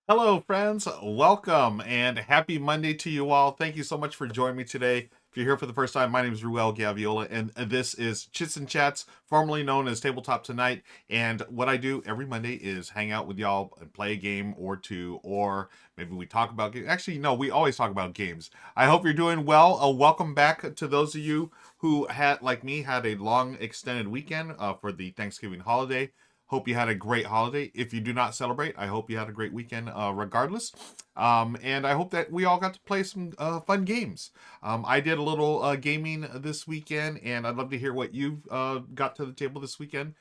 Hello, friends. Welcome and happy Monday to you all. Thank you so much for joining me today. If you're here for the first time, my name is Ruel Gaviola, and this is Chits and Chats, formerly known as Tabletop Tonight. And what I do every Monday is hang out with y'all and play a game or two, or maybe we talk about games. Actually, no, we always talk about games. I hope you're doing well. Welcome back to those of you who had, like me, had a long extended weekend for the Thanksgiving holiday. Hope you had a great holiday. If you do not celebrate, I hope you had a great weekend regardless. And I hope that we all got to play some fun games. I did a little gaming this weekend, and I'd love to hear what you've got to the table this weekend.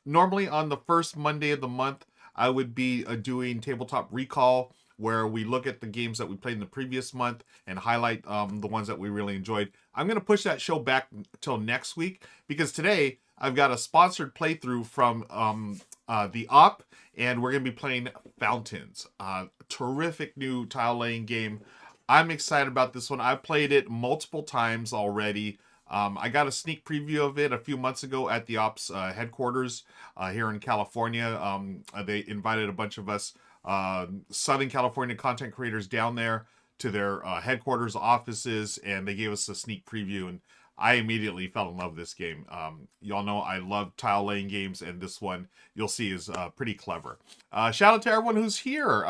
Normally, on the first Monday of the month, I would be doing Tabletop Recall, where we look at the games that we played in the previous month and highlight the ones that we really enjoyed. I'm going to push that show back till next week because today I've got a sponsored playthrough from the Op, and we're going to be playing Fountains. Terrific new tile laying game. I'm excited about this one. I've played it multiple times already. I got a sneak preview of it a few months ago at the Ops headquarters here in California. They invited a bunch of us Southern California content creators down there to their headquarters offices, and they gave us a sneak preview, and I immediately fell in love with this game. Y'all know I love tile laying games, and this one you'll see is pretty clever. Shout out to everyone who's here.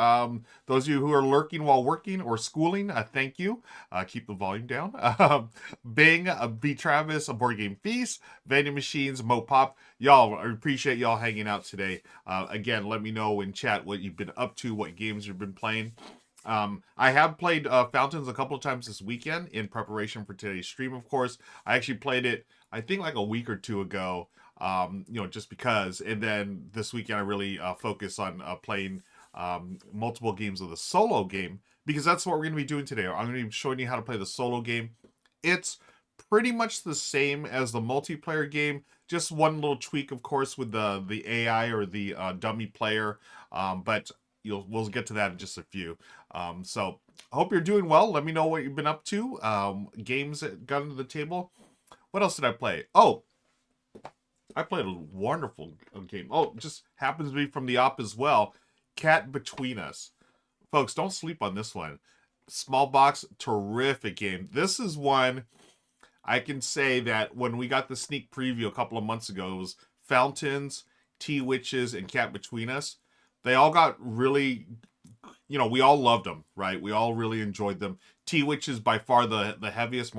Those of you who are lurking while working or schooling, thank you. Keep the volume down. Bing, B. Travis, a Board Game Feast, Vending Machines, Mo Pop. Y'all, I appreciate y'all hanging out today. Again, let me know in chat what you've been up to, what games you've been playing. I have played Fountains a couple of times this weekend in preparation for today's stream, of course. I actually played it, I think, like a week or two ago, just because. And then this weekend, I really focused on playing multiple games of the solo game because that's what we're going to be doing today. I'm going to be showing you how to play the solo game. It's pretty much the same as the multiplayer game, just one little tweak, of course, with the AI or the dummy player. But we'll get to that in just a few. So I hope you're doing well. Let me know what you've been up to. Games that got into the table. What else did I play? Oh, I played a wonderful game. Oh, just happens to be from the op as well. Cat Between Us. Folks, don't sleep on this one. Small box, terrific game. This is one I can say that when we got the sneak preview a couple of months ago, it was Fountains, Tea Witches, and Cat Between Us. They all got really, we all loved them, right? We all really enjoyed them. Tea Witches by far the heaviest,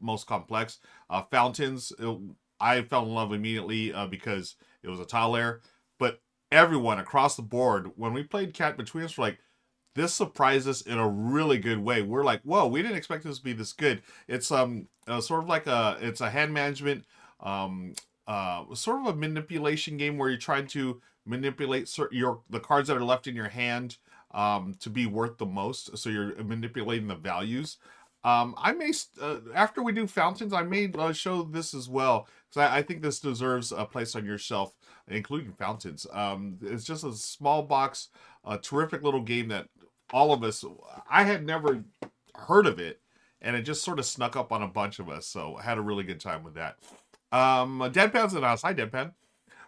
most complex. Fountains, I fell in love immediately because it was a tile layer. But everyone across the board, when we played Cat Between Us, we're like, this surprised us in a really good way. We're like, whoa, we didn't expect this to be this good. It's sort of like it's a hand management, sort of a manipulation game where you're trying to manipulate the cards that are left in your hand to be worth the most. So you're manipulating the values. I may after we do Fountains, I may show this as well because I think this deserves a place on your shelf, including Fountains. It's just a small box, a terrific little game that all of us, I had never heard of it, and it just sort of snuck up on a bunch of us. So I had a really good time with that. Deadpan's in the house. Hi, Deadpan.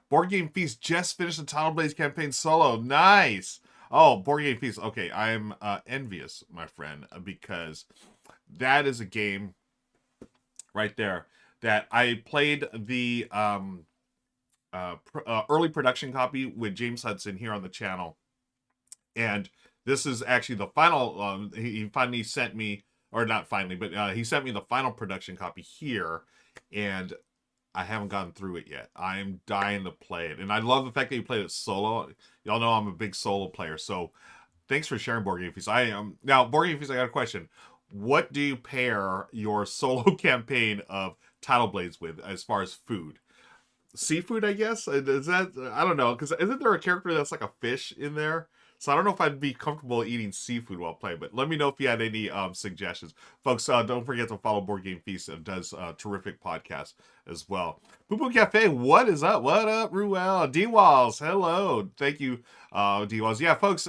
Board Game Feast just finished the Tidal Blaze campaign solo. Nice. Oh, Board Game Feast. Okay, I'm envious, my friend, because that is a game right there that I played the early production copy with James Hudson here on the channel, and this is actually the final. He finally sent me, or not finally, but he sent me the final production copy here, and I haven't gotten through it yet. I am dying to play it, and I love the fact that you played it solo. Y'all know I'm a big solo player, so thanks for sharing Board Game Feast. I am now Board Game Feast. I got a question. What do you pair your solo campaign of Tidal Blades with as far as food? Seafood, I guess. Is that I don't know because isn't there a character that's like a fish in there? So I don't know if I'd be comfortable eating seafood while playing, but let me know if you had any suggestions. Folks, don't forget to follow Board Game Feast. It does terrific podcast as well. Poo Poo Cafe, what is up? What up, Ruel? D-Walls, hello. Thank you, D-Walls. Yeah, folks,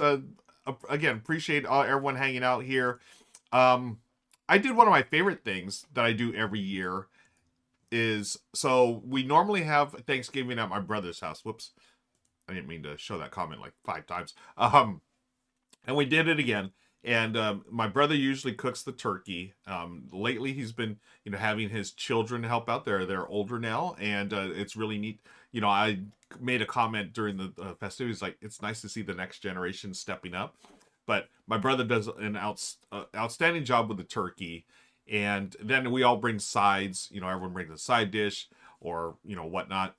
again, appreciate everyone hanging out here. I did one of my favorite things that I do every year is, so we normally have Thanksgiving at my brother's house. Whoops. I didn't mean to show that comment like 5 times. And we did it again. And my brother usually cooks the turkey. Lately, he's been, having his children help out. They're older now, and it's really neat. I made a comment during the festivities, like it's nice to see the next generation stepping up. But my brother does an outstanding job with the turkey, and then we all bring sides. Everyone brings a side dish or whatnot.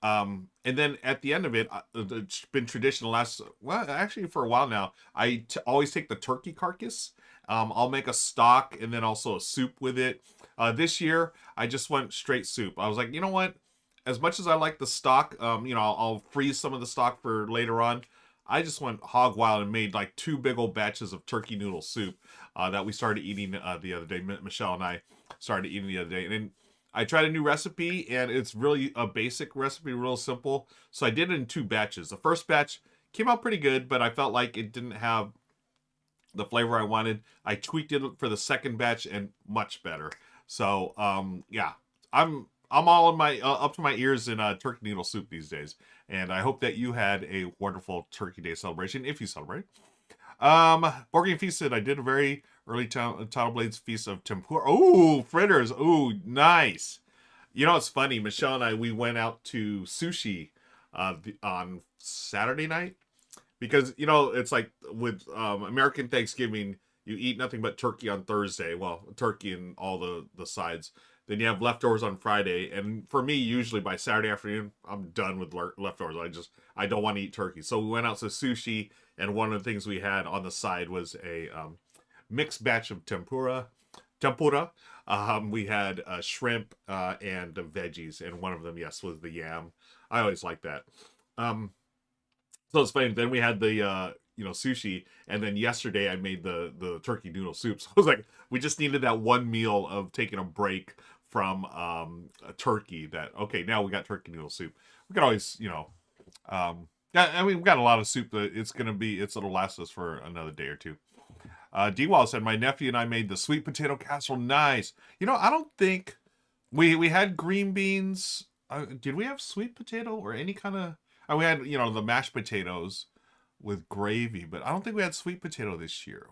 And then at the end of it, it's been traditional actually for a while now, I always take the turkey carcass. I'll make a stock and then also a soup with it. This year, I just went straight soup. I was like, you know what? As much as I like the stock, I'll freeze some of the stock for later on. I just went hog wild and made like 2 big old batches of turkey noodle soup that we started eating the other day. Michelle and I started eating the other day. And I tried a new recipe, and it's really a basic recipe, real simple. So I did it in 2 batches. The first batch came out pretty good, but I felt like it didn't have the flavor I wanted. I tweaked it for the second batch, and much better. So, yeah, I'm all in my up to my ears in turkey noodle soup these days, and I hope that you had a wonderful Turkey Day celebration if you celebrate. Board Game Feast said I did a very early Title Blades Feast of Tempura. Ooh, fritters. Ooh, nice. It's funny. Michelle and I, we went out to sushi on Saturday night because, it's like with American Thanksgiving, you eat nothing but turkey on Thursday. Well, turkey and all the sides. Then you have leftovers on Friday. And for me, usually by Saturday afternoon, I'm done with leftovers. I don't want to eat turkey. So we went out to sushi, and one of the things we had on the side was a mixed batch of tempura. We had shrimp and veggies, and one of them, yes, was the yam. I always like that. So it's funny. Then we had the sushi, and then yesterday I made the turkey noodle soup. So I was like, we just needed that one meal of taking a break from a turkey. Now we got turkey noodle soup. We could always, we've got a lot of soup that it'll last us for another day or two. D-Wall said, my nephew and I made the sweet potato casserole. Nice. I don't think we had green beans. Did we have sweet potato or any kind of... we had, the mashed potatoes with gravy, but I don't think we had sweet potato this year.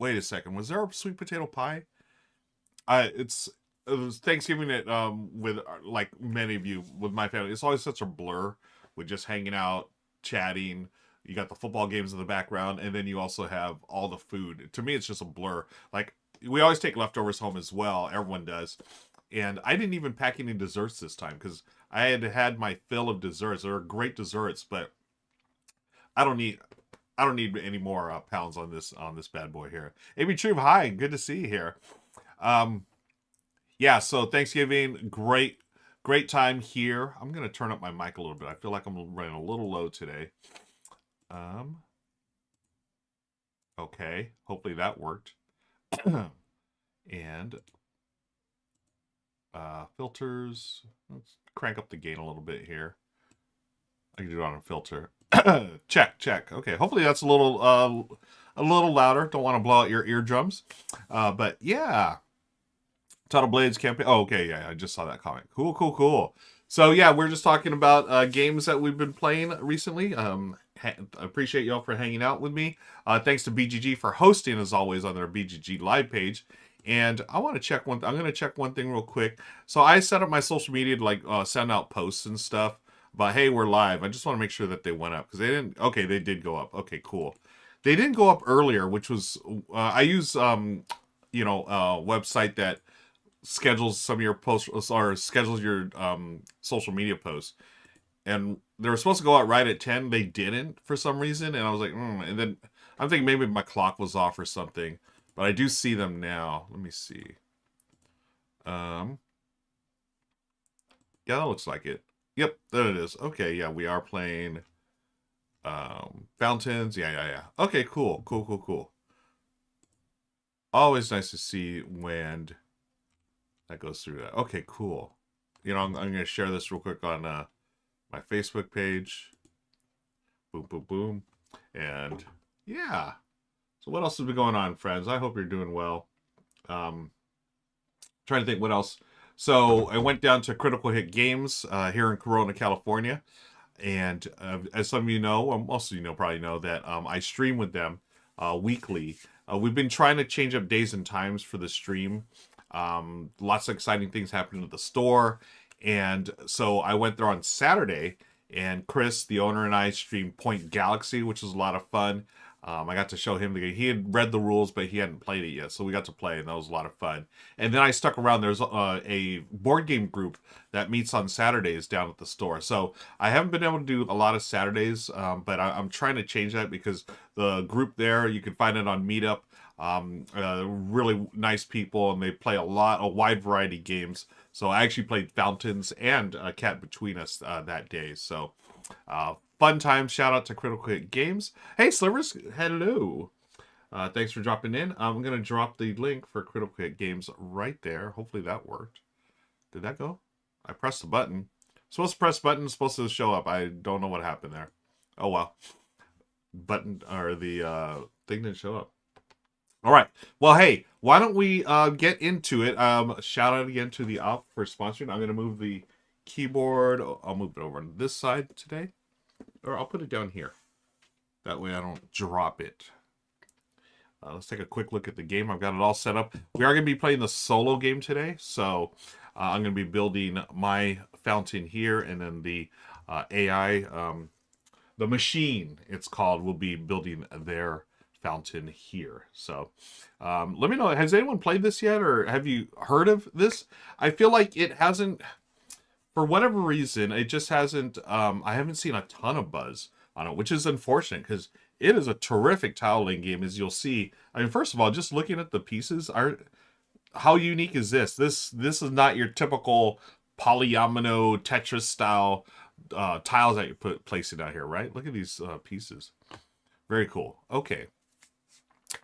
Wait a second. Was there a sweet potato pie? It was Thanksgiving with like many of you with my family. It's always such a blur with just hanging out, chatting. You got the football games in the background, and then you also have all the food. To me, it's just a blur. Like, we always take leftovers home as well. Everyone does. And I didn't even pack any desserts this time because I had my fill of desserts. There are great desserts, but I don't need any more pounds on this bad boy here. AB Troop, hi, good to see you here. Yeah, so Thanksgiving, great time here. I'm gonna turn up my mic a little bit. I feel like I'm running a little low today. Okay, hopefully that worked. And filters. Let's crank up the gain a little bit here. I can do it on a filter. check. Okay, hopefully that's a little louder. Don't want to blow out your eardrums. But yeah. Title Blades campaign. Oh, okay, yeah, I just saw that comment. Cool. So yeah, we're just talking about games that we've been playing recently. Appreciate y'all for hanging out with me. Thanks to BGG for hosting as always on their BGG live page. And I want to check I'm going to check one thing real quick. So I set up my social media to like send out posts and stuff. But hey, we're live. I just want to make sure that they went up because they didn't. Okay, they did go up. Okay, cool. They didn't go up earlier, which was I use website that schedules some of your posts or schedules your social media posts, and they were supposed to go out right at 10. They didn't for some reason, and I was like, and then I'm thinking maybe my clock was off or something. But I do see them now. Let me see. Yeah, that looks like it. Yep, there it is. Okay, yeah, we are playing Fountains. Yeah. Okay, cool. Always nice to see when that goes through that. Okay, cool. I'm going to share this real quick on my Facebook page. Boom. And yeah. So what else has been going on, friends? I hope you're doing well. Trying to think what else. So I went down to Critical Hit Games here in Corona, California. And as some of you know, most of you probably know that I stream with them weekly. We've been trying to change up days and times for the stream. Lots of exciting things happening at the store. And so I went there on Saturday, and Chris, the owner, and I streamed Point Galaxy, which was a lot of fun. I got to show him the game. He had read the rules, but he hadn't played it yet, so we got to play, and that was a lot of fun. And then I stuck around. There's a board game group that meets on Saturdays down at the store. So I haven't been able to do a lot of Saturdays, but I'm trying to change that because the group there, you can find it on Meetup. Really nice people, and they play a wide variety of games. So I actually played Fountains and Cat Between Us that day. So fun time. Shout out to Critical Hit Games. Hey, Slivers, hello. Thanks for dropping in. I'm going to drop the link for Critical Hit Games right there. Hopefully that worked. Did that go? I pressed the button. Supposed to press button, supposed to show up. I don't know what happened there. Oh, well. Button, or the thing didn't show up. All right. Well, hey, why don't we get into it? Shout out again to the Op for sponsoring. I'm going to move the keyboard. I'll move it over on this side today. Or I'll put it down here. That way I don't drop it. Let's take a quick look at the game. I've got it all set up. We are going to be playing the solo game today. So I'm going to be building my fountain here. And then the AI, the machine, it's called, will be building their fountain here. So let me know, has anyone played this yet, or have you heard of this? I feel like it hasn't, for whatever reason, it just hasn't, I haven't seen a ton of buzz on it, which is unfortunate because it is a terrific tile laying game, as you'll see. I mean, first of all, just looking at the pieces, how unique is this? This is not your typical polyomino Tetris style tiles that you're placing out here, right? Look at these pieces. Very cool. Okay.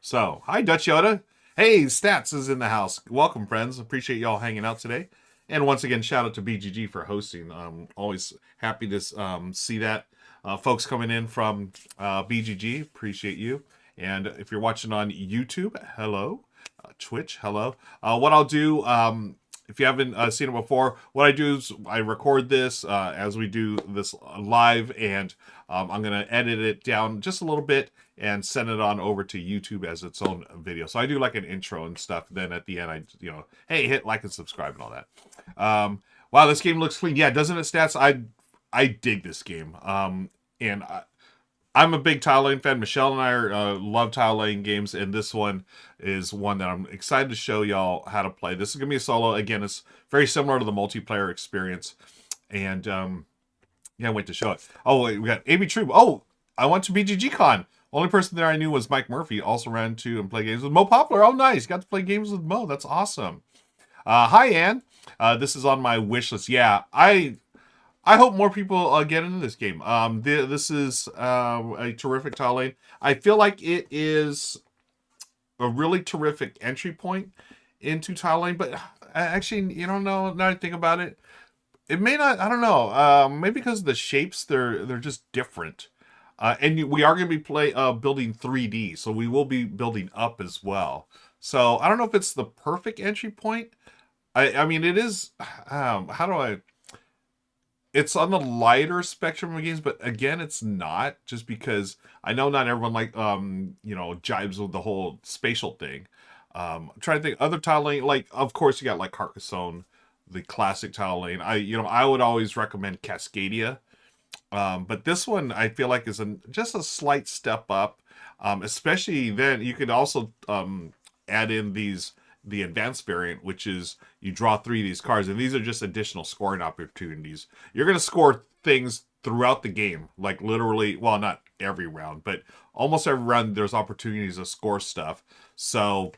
So, hi, Dutch Yoda. Hey, Stats is in the house. Welcome, friends. Appreciate y'all hanging out today. And once again, shout out to BGG for hosting. Always happy to see that. Folks coming in from BGG, appreciate you. And if you're watching on YouTube, hello. Twitch, hello. What I'll do, if you haven't seen it before, what I do is I record this as we do this live, and I'm going to edit it down just a little bit and send it on over to YouTube as its own video. So I do like an intro and stuff. Then at the end, hey, hit like and subscribe and all that. Wow, this game looks clean. Yeah, doesn't it, Stats? I dig this game. And I'm a big tile laying fan. Michelle and I love tile laying games, and this one is one that I'm excited to show y'all how to play. This is going to be a solo. Again, it's very similar to the multiplayer experience. And yeah, wait to show it. Oh, wait, we got AB Troop. Oh, I went to BGG Con. Only person there I knew was Mike Murphy. Also ran to and play games with Mo Poplar. Oh, nice. Got to play games with Mo. That's awesome. Hi, Ann. This is on my wish list. Yeah, I hope more people get into this game. This is a terrific tile lane. I feel like it is a really terrific entry point into tile lane, but actually, you don't know, now I think about it, it may not, I don't know, maybe because of the shapes, they're just different. And we are going to be building 3D, so we will be building up as well. So I don't know if it's the perfect entry point. I mean, it is, how do I... It's on the lighter spectrum of games, but again, it's not, just because I know not everyone jibes with the whole spatial thing. I'm trying to think other tile lane, like, of course you got like Carcassonne, the classic tile lane. I would always recommend Cascadia. But this one I feel like is just a slight step up. Especially then you could also add in the advanced variant, which is you draw 3 of these cards, and these are just additional scoring opportunities. You're going to score things throughout the game, like literally, well, not every round, but almost every round there's opportunities to score stuff. So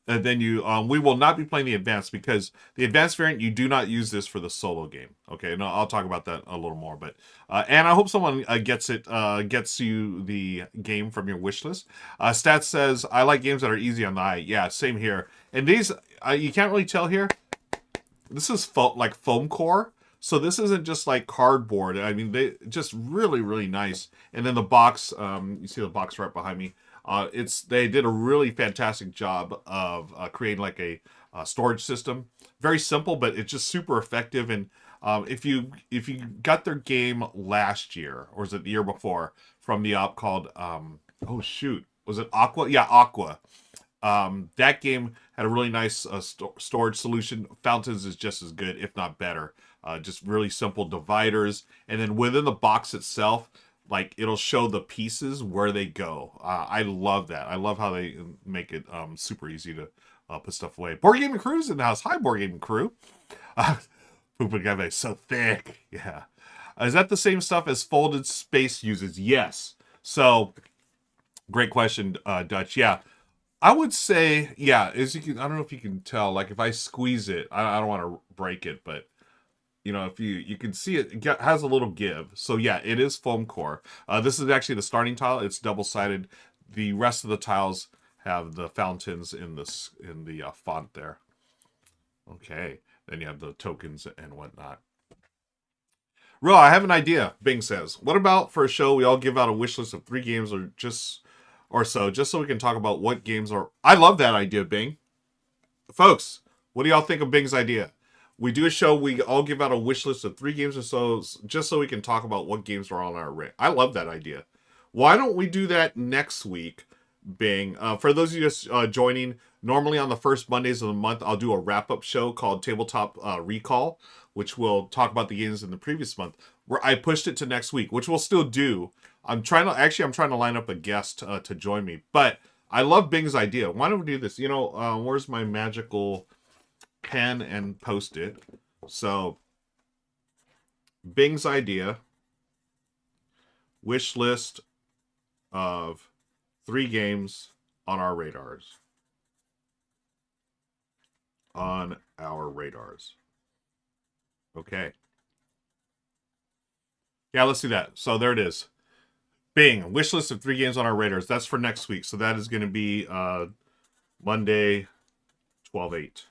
and then we will not be playing the advanced, because the advanced variant, you do not use this for the solo game. Okay, no, I'll talk about that a little more. But and I hope someone gets you the game from your wish list. Stats says, I like games that are easy on the eye. Yeah, same here. And these, you can't really tell here. This is like foam core. So this isn't just like cardboard. I mean, they just really, really nice. And then the box, you see the box right behind me. They did a really fantastic job of creating like a storage system. Very simple, but it's just super effective. And if you got their game last year, or was it the year before, from the op called Oh shoot, was it Aqua? Yeah, Aqua. That game had a really nice storage solution. Fountains is just as good, if not better. Just really simple dividers, and then within the box itself, like it'll show the pieces where they go. I love that. I love how they make it super easy to put stuff away. Board Gaming Crew's in the house. Hi, Board Gaming Crew. Pupagave is so thick. Yeah. Is that the same stuff as Folded Space uses? Yes. So, great question, Dutch. Yeah. I would say, yeah, as you can, I don't know if you can tell, like if I squeeze it, I don't want to break it, but you know, if you can see it, has a little give. So yeah, it is foam core. This is actually the starting tile. It's double-sided. The rest of the tiles have the fountains in the font there. Okay. Then you have the tokens and whatnot. Real, I have an idea, Bing says. What about for a show we all give out a wish list of 3 games or so, just so we can talk about what games are. I love that idea, Bing. Folks, what do y'all think of Bing's idea? We do a show, we all give out a wish list of 3 games or so, just so we can talk about what games are on our array. I love that idea. Why don't we do that next week, Bing? For those of you just joining, normally on the first Mondays of the month, I'll do a wrap-up show called Tabletop Recall, which will talk about the games in the previous month. Where I pushed it to next week, which we'll still do. I'm trying to line up a guest to join me, but I love Bing's idea. Why don't we do this? You know, where's my magical pen and Post-it? So, Bing's idea, wish list of 3 games on our radars. On our radars. Okay. Yeah, let's do that. So there it is. Bing, wish list of 3 games on our radars. That's for next week. So that is going to be Monday, 12/8.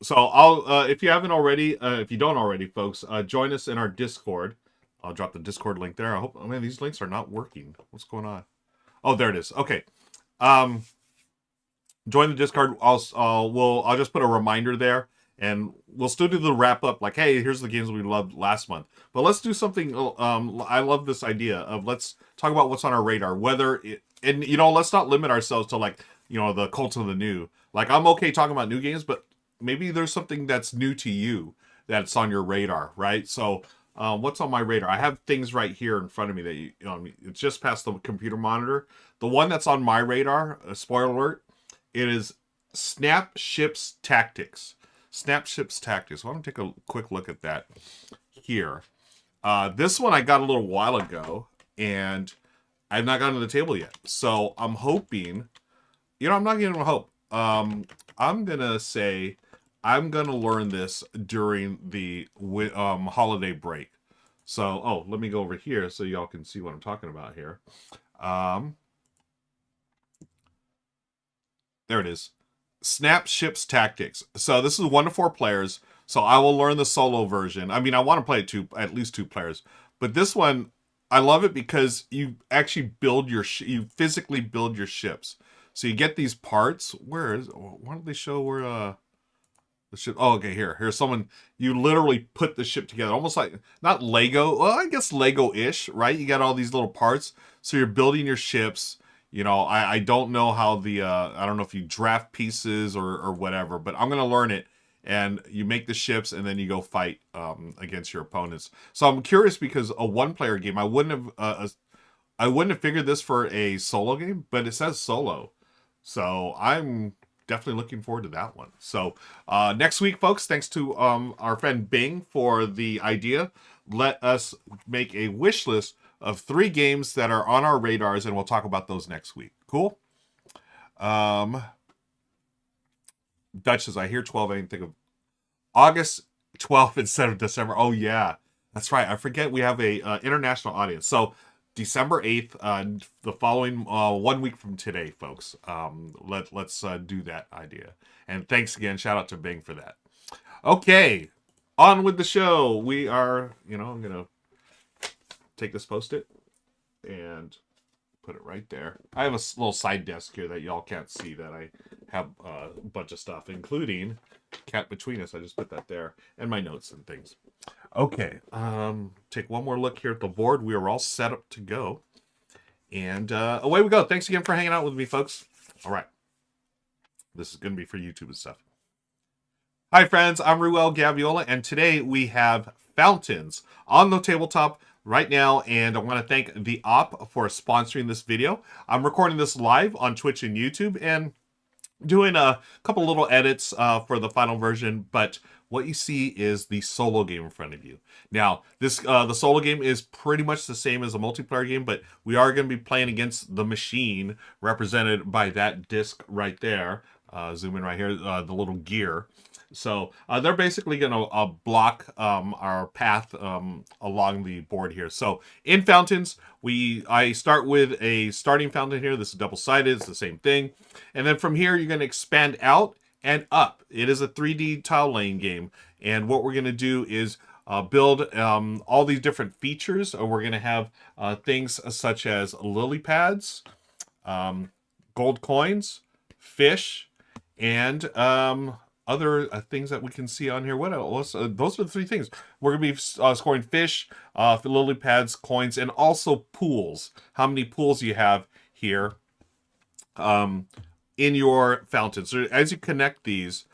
So I'll, if you haven't already, if you don't already, folks, join us in our Discord. I'll drop the Discord link there. I hope, man, these links are not working. What's going on? Oh, there it is. Okay. Join the Discord. I'll just put a reminder there, and we'll still do the wrap up. Like, hey, here's the games we loved last month. But let's do something. I love this idea of let's talk about what's on our radar. And you know, let's not limit ourselves to like, you know, the cult of the new. Like, I'm okay talking about new games, but maybe there's something that's new to you that's on your radar, right? So, what's on my radar? I have things right here in front of me that it's just past the computer monitor. The one that's on my radar, spoiler alert, it is Snapships Tactics. Snapships Tactics. Why don't we take a quick look at that here? This one I got a little while ago, and I've not gotten to the table yet. So I'm hoping, you know, I'm not giving hope. I'm gonna say I'm gonna learn this during the holiday break. So, oh, let me go over here so y'all can see what I'm talking about here. There it is. Snapships Tactics. So this is 1 to 4 players. So I will learn the solo version. I mean, I want to play it at least 2 players. But this one, I love it because you actually build you physically build your ships. So you get these parts. Why don't they show where the ship? Oh, okay, here's someone. You literally put the ship together, almost like not Lego. Well, I guess Lego-ish, right? You got all these little parts. So you're building your ships. You know, I don't know how I don't know if you draft pieces or whatever, but I'm going to learn it. And you make the ships, and then you go fight against your opponents. So I'm curious because a 1-player game, I wouldn't have figured this for a solo game, but it says solo. So I'm definitely looking forward to that one. So next week, folks, thanks to our friend Bing for the idea. Let us make a wish list of 3 games that are on our radars, and we'll talk about those next week. Cool? Dutch says, I hear 12, I think of August 12th instead of December. Oh, yeah. That's right. I forget we have a international audience. So December 8th, the following 1 week from today, folks. Let's do that idea. And thanks again. Shout out to Bing for that. Okay. On with the show. We are, I'm going to take this Post-it and put it right there. I have a little side desk here that y'all can't see that I have a bunch of stuff, including Cat Between Us. I just put that there, and my notes and things. Okay, take one more look here at the board. We are all set up to go. And away we go. Thanks again for hanging out with me, folks. All right. This is going to be for YouTube and stuff. Hi, friends. I'm Ruel Gaviola, and today we have fountains on the tabletop right now, and I want to thank the Op for sponsoring this video. I'm recording this live on Twitch and YouTube, and doing a couple little edits for the final version, but what you see is the solo game in front of you. Now, this the solo game is pretty much the same as a multiplayer game, but we are going to be playing against the machine, represented by that disc right there. Zoom in right here, the little gear. So they're basically going to block our path along the board here. So in fountains, I start with a starting fountain here. This is double-sided. It's the same thing. And then from here, you're going to expand out and up. It is a 3D tile laying game. And what we're going to do is build all these different features. We're going to have things such as lily pads, gold coins, fish, and other things that we can see on here. What else? Those are the three things. We're going to be scoring fish, lily pads, coins, and also pools. How many pools you have here in your fountain. So as you connect these,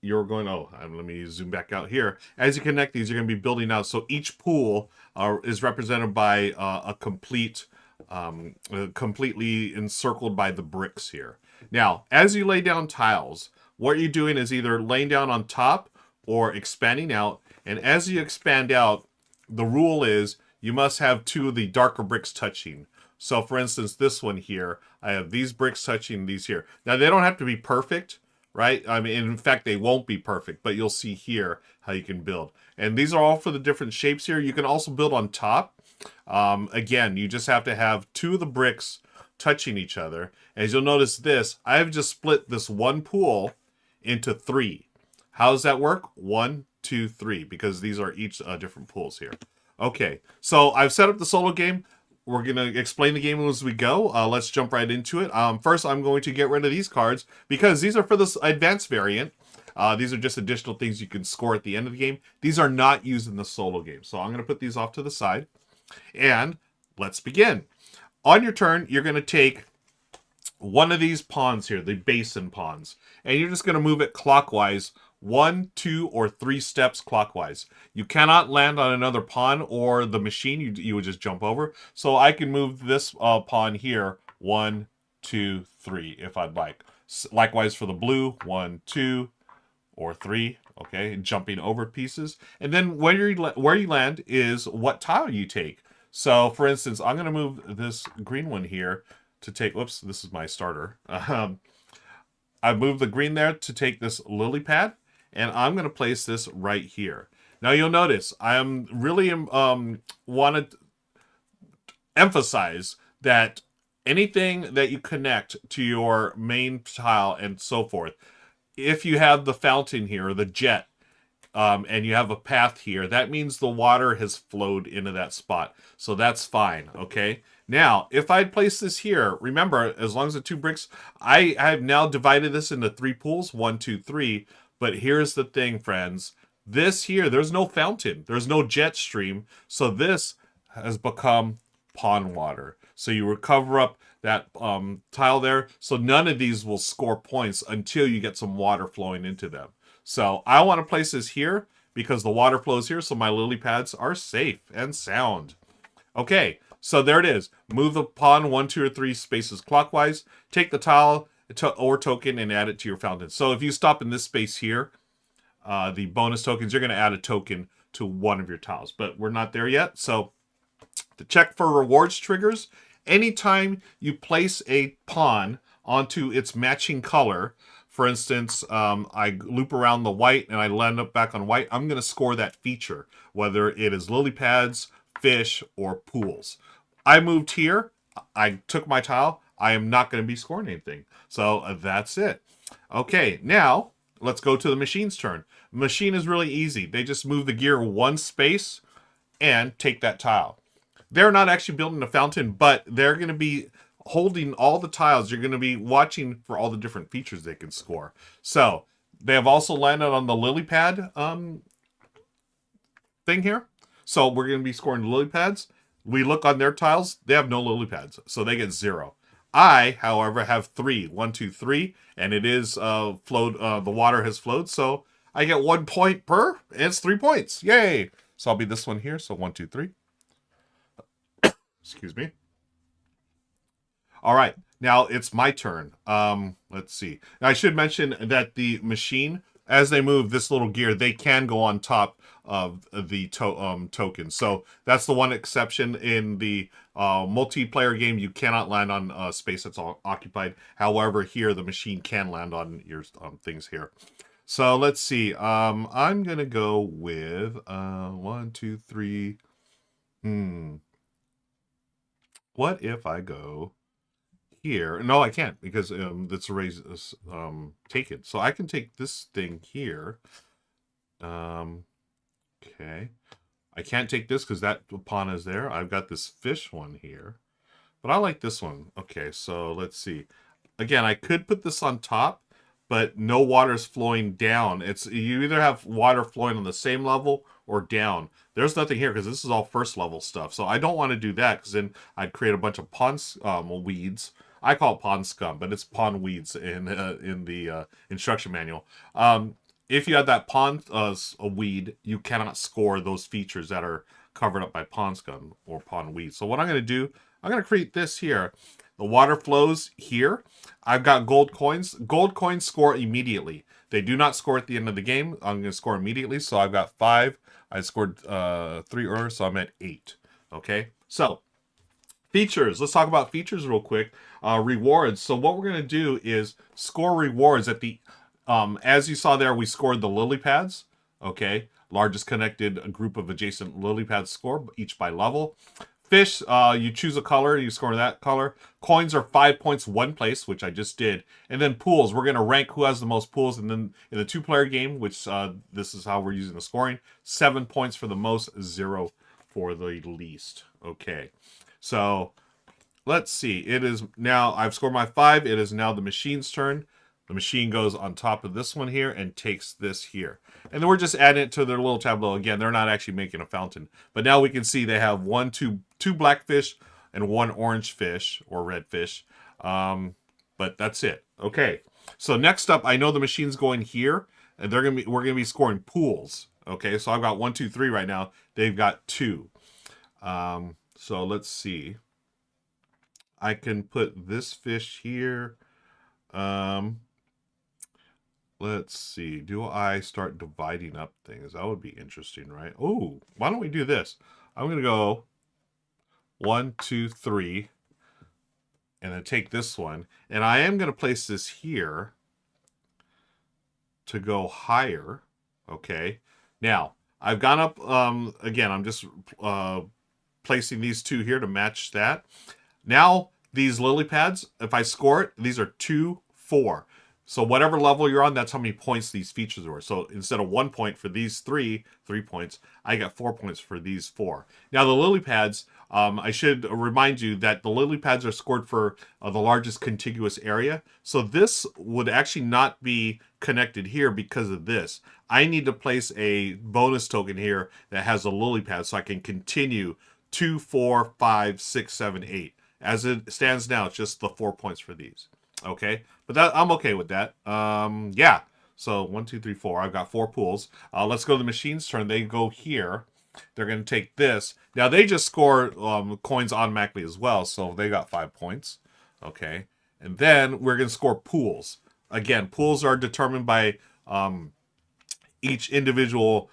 you're going, let me zoom back out here. As you connect these, you're going to be building out. So each pool is represented by a complete, completely encircled by the bricks here. Now, as you lay down tiles, what you're doing is either laying down on top or expanding out. And as you expand out, the rule is you must have two of the darker bricks touching. So for instance, this one here, I have these bricks touching these here. Now they don't have to be perfect, right? I mean, in fact, they won't be perfect, but you'll see here how you can build. And these are all for the different shapes here. You can also build on top. Again, you just have to have two of the bricks touching each other. As you'll notice this, I've just split this one pool into three. How does that work? 1, 2, 3, because these are each different pools here. Okay, so I've set up the solo game. We're going to explain the game as we go. Let's jump right into it. First, I'm going to get rid of these cards because these are for this advanced variant. These are just additional things you can score at the end of the game. These are not used in the solo game. So I'm going to put these off to the side. And let's begin. On your turn, you're going to take one of these pawns here, the basin pawns, and you're just going to move it clockwise 1, 2, or 3 steps clockwise. You cannot land on another pawn or the machine. You would just jump over. So I can move this pawn here 1, 2, 3 if I'd like. Likewise for the blue, 1, 2, or 3. Okay, jumping over pieces. And then where you land is what tile you take. So for instance, I'm going to move this green one here to take, whoops, this is my starter. I moved the green there to take this lily pad, and I'm going to place this right here. Now you'll notice I am really want to emphasize that anything that you connect to your main tile and so forth, if you have the fountain here, or the jet, and you have a path here, that means the water has flowed into that spot. So that's fine, okay? Now, if I'd place this here, remember, as long as the 2 bricks, I have now divided this into 3 pools, 1, 2, 3. But here's the thing, friends. This here, there's no fountain. There's no jet stream. So this has become pond water. So you recover up that tile there. So none of these will score points until you get some water flowing into them. So I want to place this here because the water flows here, so my lily pads are safe and sound. Okay, so there it is. Move the pawn 1, 2, or 3 spaces clockwise. Take the tile or token and add it to your fountain. So if you stop in this space here, the bonus tokens, you're going to add a token to one of your tiles. But we're not there yet. So to check for rewards triggers, anytime you place a pawn onto its matching color, for instance, I loop around the white and I land up back on white, I'm going to score that feature, whether it is lily pads, fish, or pools. I moved here. I took my tile. I am not going to be scoring anything. So that's it. Okay, now let's go to the machine's turn. Machine is really easy. They just move the gear 1 space and take that tile. They're not actually building a fountain, but they're going to be holding all the tiles. You're going to be watching for all the different features they can score. So they have also landed on the lily pad thing here. So we're going to be scoring lily pads. we look on their tiles, they have no lily pads, so they get 0. I, however, have 3. 1, 2, 3, and it is flowed. The water has flowed, so I get 1 point per, and it's 3 points. Yay! So I'll be this one here. So 1, 2, 3. Excuse me. All right, now it's my turn. Let's see. Now, I should mention that the machine, as they move this little gear, they can go on top of the token. So that's the one exception in the multiplayer game. You cannot land on space that's all occupied. However, here the machine can land on your things here. So let's see. I'm gonna go with 1, 2, 3. What if I go here? No, I can't, because it's already taken. So I can take this thing here. Okay. I can't take this because that pawn is there. I've got this fish one here. But I like this one. Okay, so let's see. Again, I could put this on top, but no water is flowing down. It's you either have water flowing on the same level or down. There's nothing here because this is all first level stuff. So I don't want to do that because then I'd create a bunch of pond weeds. I call it pond scum, but it's pond weeds in the instruction manual. If you have that pond a weed, you cannot score those features that are covered up by pond scum or pond weeds. So what I'm going to do, I'm going to create this here. The water flows here. I've got gold coins. Gold coins score immediately. They do not score at the end of the game. I'm going to score immediately. So I've got 5. I scored 3 earlier, so I'm at 8. Okay, so features. Let's talk about features real quick. Rewards. So what we're going to do is score rewards at the... as you saw there, we scored the lily pads. Okay, largest connected group of adjacent lily pads score, each by level. Fish, you choose a color, you score that color. Coins are 5 points one place, which I just did. And then pools, we're going to rank who has the most pools. And then in the 2-player game, which this is how we're using the scoring, 7 points for the most, 0 for the least. Okay, so let's see. It is now, I've scored my 5. It is now the machine's turn. The machine goes on top of this one here and takes this here. And then we're just adding it to their little tableau. Again, they're not actually making a fountain. But now we can see they have two black fish and 1 orange fish or red fish. But that's it. Okay. So next up, I know the machine's going here. And we're gonna be scoring pools. Okay, so I've got 1, 2, 3 right now. They've got 2. So let's see. I can put this fish here. Let's see. Do I start dividing up things? That would be interesting, right? Oh, why don't we do this? I'm going to go 1, 2, 3, and then take this one. And I am going to place this here to go higher. Okay. Now, I've gone up, again, I'm just placing these 2 here to match that. Now, these lily pads, if I score it, these are 2, 4. So whatever level you're on, that's how many points these features were. So instead of 1 point for these 3 points, I got 4 points for these 4. Now the lily pads, I should remind you that the lily pads are scored for the largest contiguous area. So this would actually not be connected here because of this. I need to place a bonus token here that has a lily pad so I can continue 2, 4, 5, 6, 7, 8. As it stands now, it's just the 4 points for these. Okay, but that I'm okay with that. Yeah. So 1, 2, 3, 4. I've got 4 pools. Let's go to the machine's turn. They go here. They're going to take this. Now they just score coins automatically as well, so they got 5 points. Okay, and then we're going to score pools. Again, pools are determined by each individual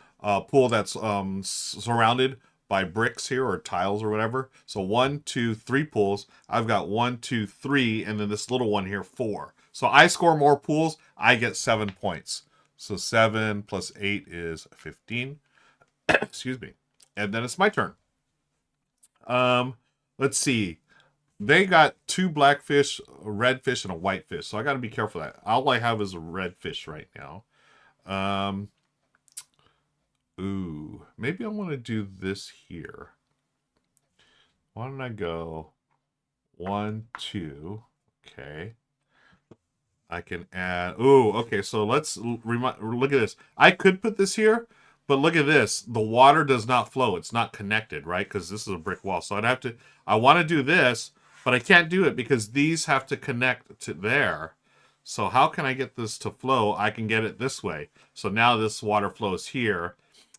pool that's surrounded by bricks here or tiles or whatever. So 1, 2, 3 pools. I've got 1, 2, 3, and then this little one here, 4. So I score more pools, I get 7 points. So 7 plus 8 is 15. Excuse me. And then it's my turn. Let's see. They got 2 black fish, a red fish, and a white fish. So I got to be careful of that. All I have is a red fish right now. Ooh, maybe I want to do this here. Why don't I go 1, 2, okay. I can add, ooh, okay, so let's look at this. I could put this here, But look at this. The water does not flow. It's not connected, right? Because this is a brick wall. So I'd have to, I want to do this, but I can't do it because these have to connect to there. So how can I get this to flow? I can get it this way. So now this water flows here,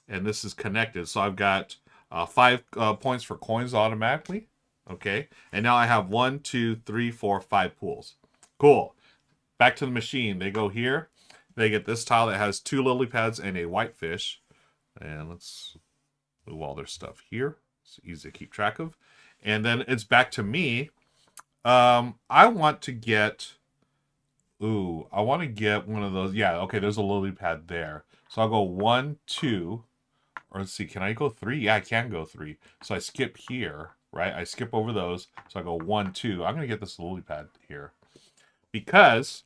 and this is connected. So I've got 5 points for coins automatically. Okay. And now I have 1, 2, 3, 4, 5 pools. Cool. Back to the machine. They go here. They get this tile that has 2 lily pads and a whitefish. And let's move all their stuff here. It's easy to keep track of. And then it's back to me. I want to get... Ooh, I want to get one of those. Yeah, okay, there's a lily pad there. So I'll go 1, 2... Or let's see, can I go 3? Yeah, I can go 3. So I skip here, right? I skip over those. So I go 1, 2. I'm going to get this lily pad here. Because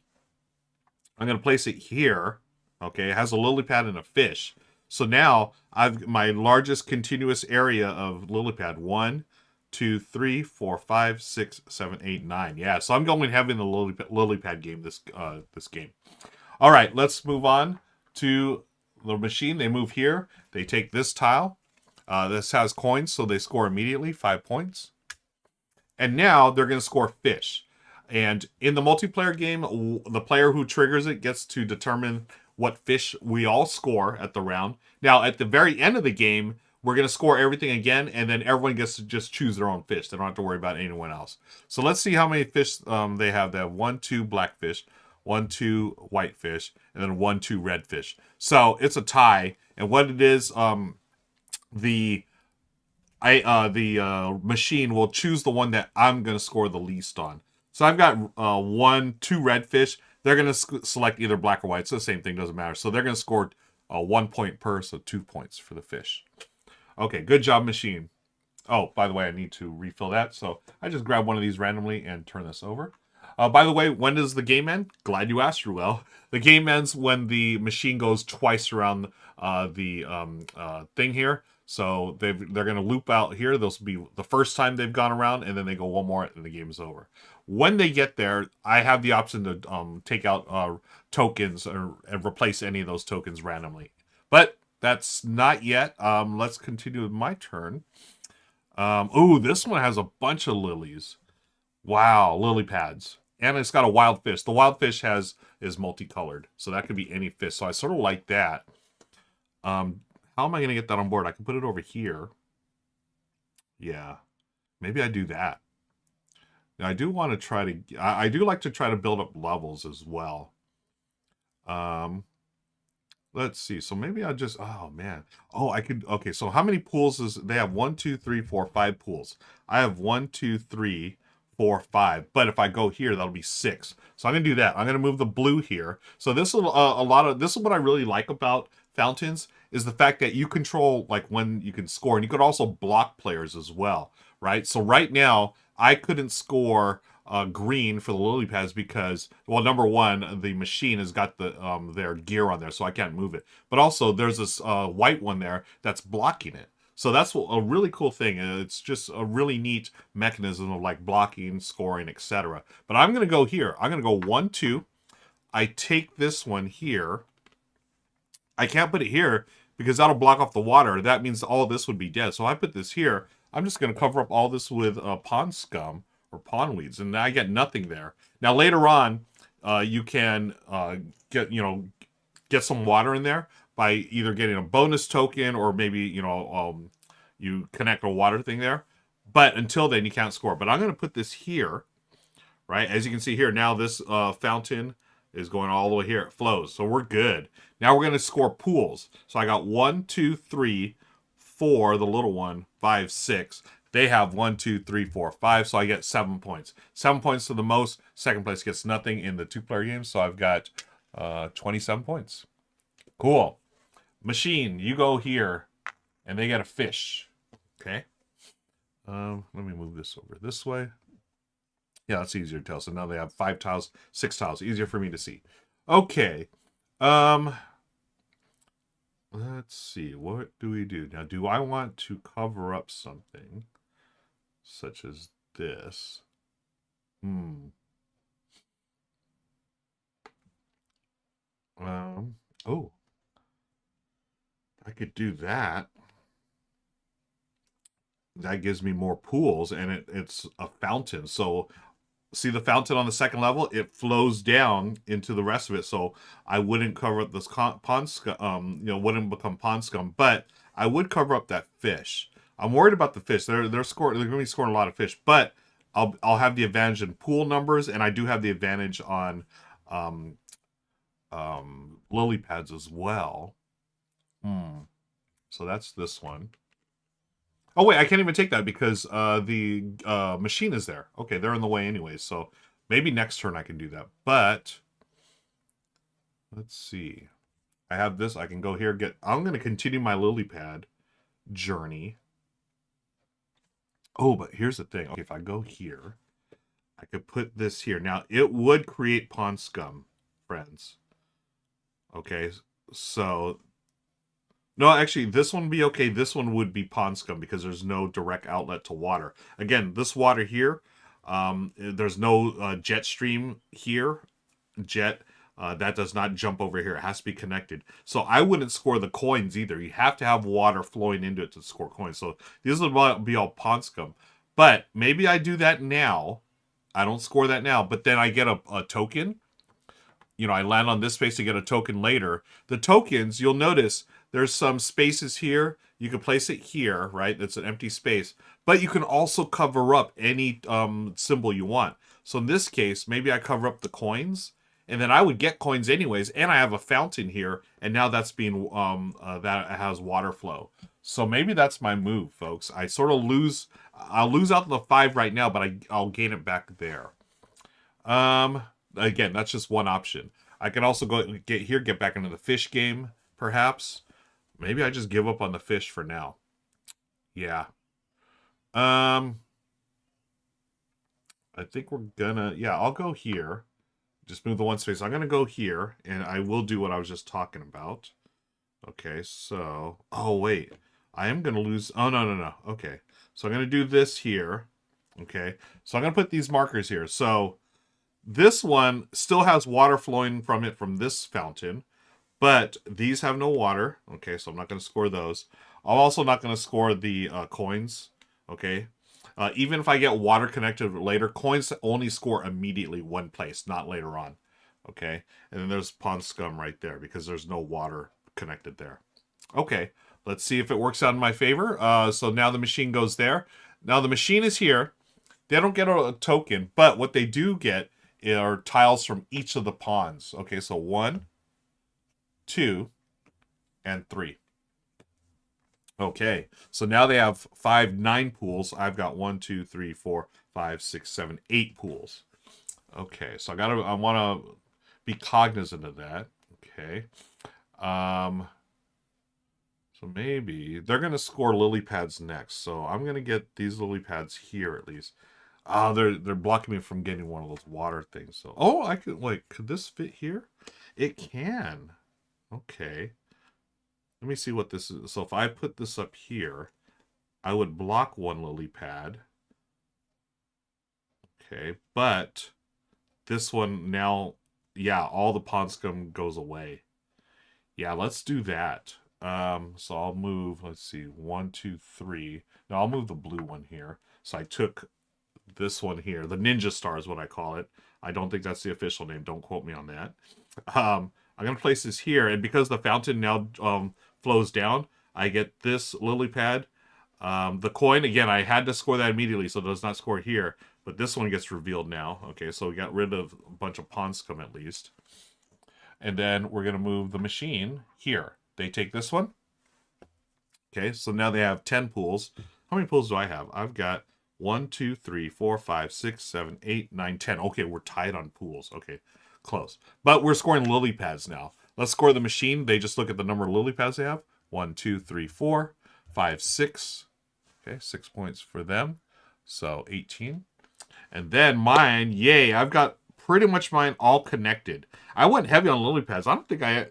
I'm going to place it here. Okay, it has a lily pad and a fish. So now I've my largest continuous area of lily pad. 1, 2, 3, 4, 5, 6, 7, 8, 9. Yeah, so I'm going heavy in the lily pad game this game. All right, let's move on to the machine. They move here. They take this tile. This has coins, so they score immediately, 5 points. And now they're going to score fish. And in the multiplayer game, the player who triggers it gets to determine what fish we all score at the round. Now, at the very end of the game, we're going to score everything again, and then everyone gets to just choose their own fish. They don't have to worry about anyone else. So let's see how many fish they have. They have 1, 2 blackfish, 1, 2 whitefish, and then 1, 2 redfish. So it's a tie. And what it is, the machine will choose the one that I'm going to score the least on. So I've got 1, 2 redfish. They're going to select either black or white. It's the same thing, doesn't matter. So they're going to score 1 point per, so 2 points for the fish. Okay, good job, machine. Oh, by the way, I need to refill that. So I just grab one of these randomly and turn this over. By the way, when does the game end? Glad you asked, Ruel. The game ends when the machine goes twice around the thing here. So they're going to loop out here. This will be the first time they've gone around, and then they go one more, and the game is over. When they get there, I have the option to take out tokens and replace any of those tokens randomly. But that's not yet. Let's continue with my turn. Ooh, this one has a bunch of lilies. Wow, lily pads. And it's got a wild fish. The wild fish is multicolored. So that could be any fish. So I sort of like that. How am I going to get that on board? I can put it over here. Yeah. Maybe I do that. Now, I do want to try to... I do like to try to build up levels as well. Let's see. So maybe I'll just... Oh, man. Oh, I could... Okay, so how many pools is... They have 1, 2, 3, 4, 5 pools. I have 1, 2, 3, 4, 5. But if I go here, that'll be 6. So I'm going to do that. I'm going to move the blue here. So this is this is what I really like about fountains, is the fact that you control like when you can score, and you could also block players as well, right? So right now I couldn't score green for the lily pads because, well, number one, the machine has got the their gear on there, so I can't move it. But also there's this white one there that's blocking it. So that's a really cool thing. It's just a really neat mechanism of like blocking, scoring, etc. But I'm going to go here. I'm going to go 1, 2. I take this one here. I can't put it here because that'll block off the water. That means all this would be dead. So I put this here. I'm just going to cover up all this with pond scum or pond weeds, and I get nothing there. Now later on, you can get some water in there by either getting a bonus token or maybe you connect a water thing there. But until then, you can't score. But I'm going to put this here, right? As you can see here, now this fountain is going all the way here. It flows, so we're good. Now we're going to score pools. So I got 1, 2, 3, 4, the little one, 5, 6. They have 1, 2, 3, 4, 5, so I get 7 points. 7 points to the most. Second place gets nothing in the 2-player game, so I've got 27 points. Cool. Machine, you go here, and they get a fish. Okay. Let me move this over this way. Yeah, that's easier to tell. So now they have 5 tiles, 6 tiles. Easier for me to see. Okay. Let's see. What do we do? Now, do I want to cover up something such as this? Oh. I could do that. That gives me more pools, and it's a fountain. So see the fountain on the second level? It flows down into the rest of it. So I wouldn't cover up this pond scum, wouldn't become pond scum, but I would cover up that fish. I'm worried about the fish. They're going to be scoring a lot of fish, but I'll have the advantage in pool numbers, and I do have the advantage on um, lily pads as well. So that's this one. Oh wait, I can't even take that because the machine is there. Okay, they're in the way anyways, so maybe next turn I can do that. But let's see. I have this. I can go here. I'm going to continue my lily pad journey. Oh, but here's the thing. Okay, if I go here, I could put this here. Now it would create pond scum, friends. Okay, so no, actually, this one would be okay. This one would be pond scum because there's no direct outlet to water. Again, this water here, there's no jet stream here. That does not jump over here. It has to be connected. So I wouldn't score the coins either. You have to have water flowing into it to score coins. So these would be all pond scum. But maybe I do that now. I don't score that now, but then I get a token. I land on this space to get a token later. The tokens, you'll notice there's some spaces here. You can place it here, right? That's an empty space. But you can also cover up any symbol you want. So in this case, maybe I cover up the coins, and then I would get coins anyways, and I have a fountain here, and now that's being, that has water flow. So maybe that's my move, folks. I sort of I'll lose out the 5 right now, but I'll gain it back there. Again, that's just one option. I can also get back into the fish game, perhaps. Maybe I just give up on the fish for now. Yeah. I think we're gonna, I'll go here. Just move the one space. I'm gonna go here, and I will do what I was just talking about. Okay, so, oh wait, I am gonna lose, oh no. Okay, so I'm gonna do this here. Okay, so I'm gonna put these markers here. So this one still has water flowing from it from this fountain, but these have no water. Okay, so I'm not going to score those. I'm also not going to score the coins. Okay, even if I get water connected later, coins only score immediately one place, not later on. Okay, and then there's pond scum right there because there's no water connected there. Okay, let's see if it works out in my favor. So now the machine goes there. Now the machine is here. They don't get a token, but what they do get are tiles from each of the ponds. Okay, so 1, 2, and 3. Okay, so now they have 9 pools. I've got 1, 2, 3, 4, 5, 6, 7, 8 pools. Okay, so I want to be cognizant of that. Okay, so maybe they're gonna score lily pads next. So I'm gonna get these lily pads here at least. Oh, they're blocking me from getting one of those water things. So, oh, I could, wait, could this fit here? It can. Okay. Let me see what this is. So if I put this up here, I would block one lily pad. Okay, but this one now, all the pond scum goes away. Yeah, let's do that. So I'll move, let's see, 1, 2, 3. Now I'll move the blue one here. So I took this one here. The Ninja Star is what I call it. I don't think that's the official name. Don't quote me on that. I'm going to place this here, and because the fountain now flows down, I get this lily pad. The coin, again, I had to score that immediately, so it does not score here, but this one gets revealed now. Okay, so we got rid of a bunch of pond scum at least. And then we're going to move the machine here. They take this one. Okay, so now they have 10 pools. How many pools do I have? I've got 1, 2, 3, 4, 5, 6, 7, 8, 9, 10. Okay, we're tied on pools. Okay, close. But we're scoring lily pads now. Let's score the machine. They just look at the number of lily pads they have. 1, 2, 3, 4, 5, 6. Okay, 6 points for them. So 18. And then mine, yay, I've got pretty much mine all connected. I went heavy on lily pads. I don't think I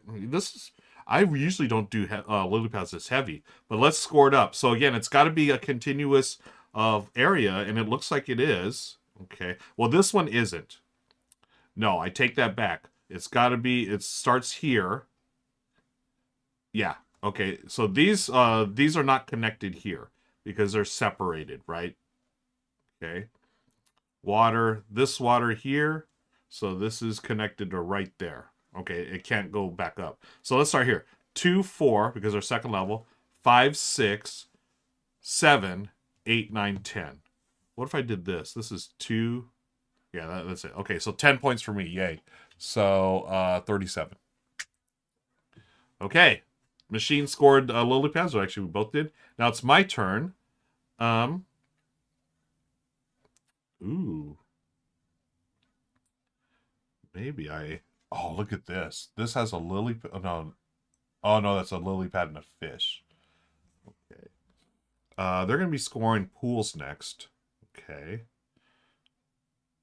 usually don't do lily pads this heavy, but let's score it up. So again, it's got to be a continuous area, and it looks like it is. Okay, well, this one isn't. No, I take that back. It's got to be, it starts here. Yeah, Okay, so these are not connected here because they're separated, right? Okay. Water, this water here, so this is connected to right there. Okay, it can't go back up. So let's start here. 2, 4, because they're second level. 5, 6, 7, 8, 9, 10. What if I did this? This is 2. Yeah, that's it. Okay, so 10 points for me. Yay. So 37. Okay. Machine scored lily pads. Or actually, we both did. Now it's my turn. Ooh. Maybe I... Oh, look at this. This has a lily... Oh, no. Oh, no, that's a lily pad and a fish. Okay. They're going to be scoring pools next. Okay.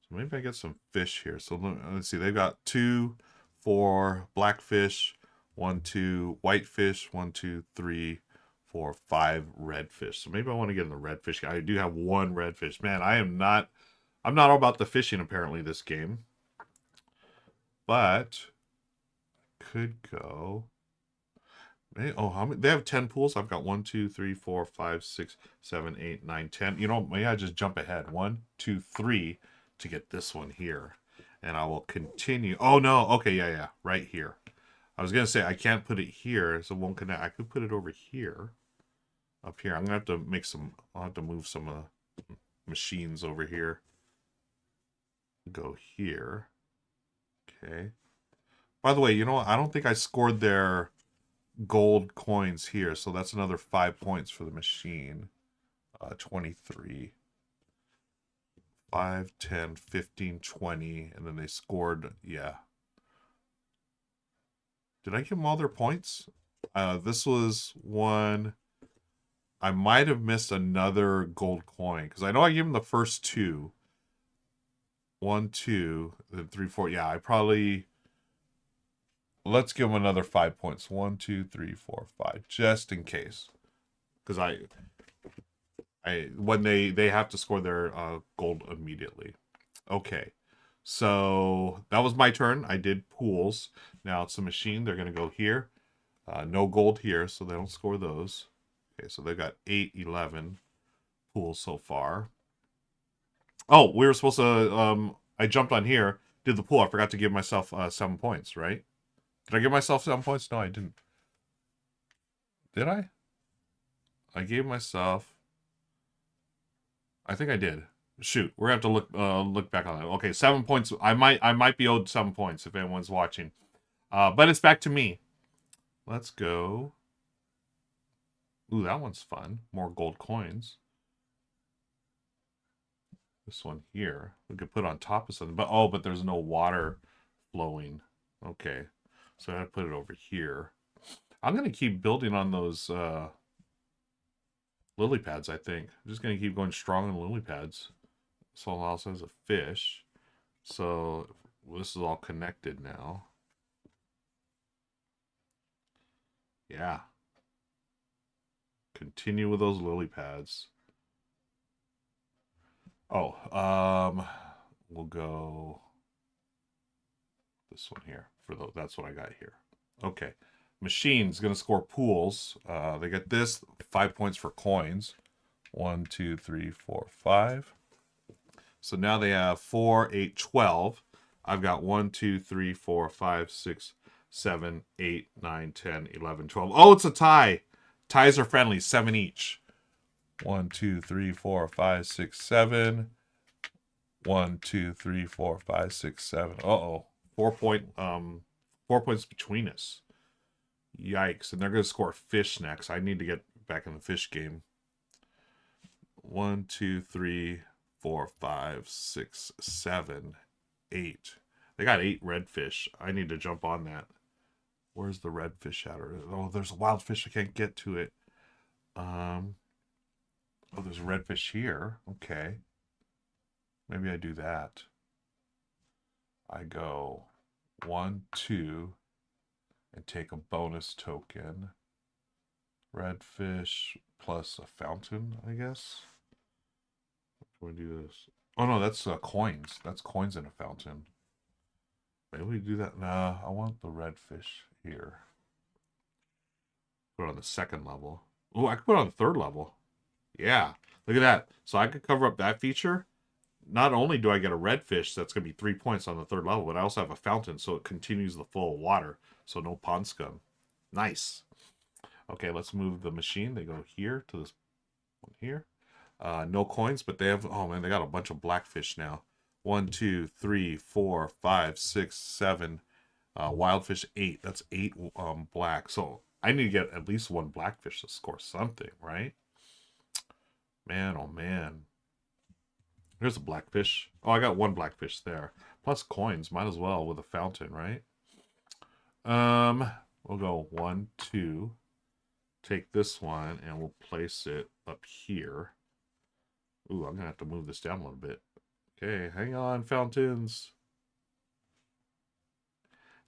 So maybe I get some fish here. So let's see. They've got 2, 4 blackfish, 1, 2 whitefish, 1, 2, 3, 4, 5 redfish. So maybe I want to get in the redfish. I do have 1 redfish. Man, I'm not all about the fishing apparently this game. But could go. Oh, how many? They have 10 pools. I've got 1, 2, 3, 4, 5, 6, 7, 8, 9, 10. You know, maybe I just jump ahead. 1, 2, 3 to get this one here. And I will continue. Oh, no. Okay, yeah. Right here. I was going to say I can't put it here, so it won't connect. I could put it over here. Up here. I'm going to have to make some... I'll have to move some machines over here. Go here. Okay. By the way, you know what? I don't think I scored their gold coins here, so that's another 5 points for the machine. 23. 5, 10, 15, 20, and then they scored, yeah. Did I give them all their points? This was one... I might have missed another gold coin, because I know I gave them the first 2. 1, 2, then 3, 4. Yeah, I probably... Let's give them another 5 points. 1, 2, 3, 4, 5, just in case. Because when they have to score their gold immediately. Okay, so that was my turn. I did pools. Now it's the machine. They're going to go here. No gold here, so they don't score those. Okay, so they've got 8, 11 pools so far. Oh, we were supposed to... I jumped on here, did the pool. I forgot to give myself 7 points, right? Did I give myself 7 points? No, I didn't. Did I? I gave myself... I think I did. Shoot, we're gonna have to look back on that. Okay, 7 points. I might be owed 7 points if anyone's watching. But it's back to me. Let's go. Ooh, that one's fun. More gold coins. This one here we could put on top of something, but there's no water flowing. Okay, so I have to put it over here. I'm gonna keep building on those lily pads. I think I'm just gonna keep going strong on lily pads. So it also has a fish. So this is all connected now. Yeah. Continue with those lily pads. Oh, we'll go this one here for the, that's what I got here. Okay. Machine's gonna score pools. They get this 5 points for coins. 1, 2, 3, 4, 5. So now they have 4, 8, 12. I've got 1, 2, 3, 4, 5, 6, 7, 8, 9, 10, 11, 12. Oh, it's a tie. Ties are friendly, 7 each. 1, 2, 3, 4, 5, 6, 7. 1, 2, 3, 4, 5, 6, 7. Uh-oh. 4 points between us. Yikes. And they're going to score fish next. I need to get back in the fish game. 1, 2, 3, 4, 5, 6, 7, 8. They got 8 redfish. I need to jump on that. Where's the redfish at? Oh, there's a wild fish. I can't get to it. Oh, there's a redfish here. Okay. Maybe I do that. I go 1, 2, and take a bonus token. Redfish plus a fountain, I guess. How do we do this? Oh no, that's coins. That's coins in a fountain. Maybe we do that. Nah, I want the redfish here. Put it on the second level. Oh, I could put it on the third level. Yeah, look at that. So I could cover up that feature. Not only do I get a redfish, that's going to be 3 points on the third level, but I also have a fountain, so it continues the flow of water. So no pond scum. Nice. Okay, let's move the machine. They go here to this one here. No coins, but they have, oh man, they got a bunch of blackfish now. 1, 2, 3, 4, 5, 6, 7. Wildfish 8. That's 8 black. So I need to get at least one blackfish to score something, right? Man, oh man. Here's a blackfish. Oh, I got one blackfish there. Plus coins. Might as well with a fountain, right? We'll go 1, 2. Take this one and we'll place it up here. Ooh, I'm gonna have to move this down a little bit. Okay, hang on, fountains.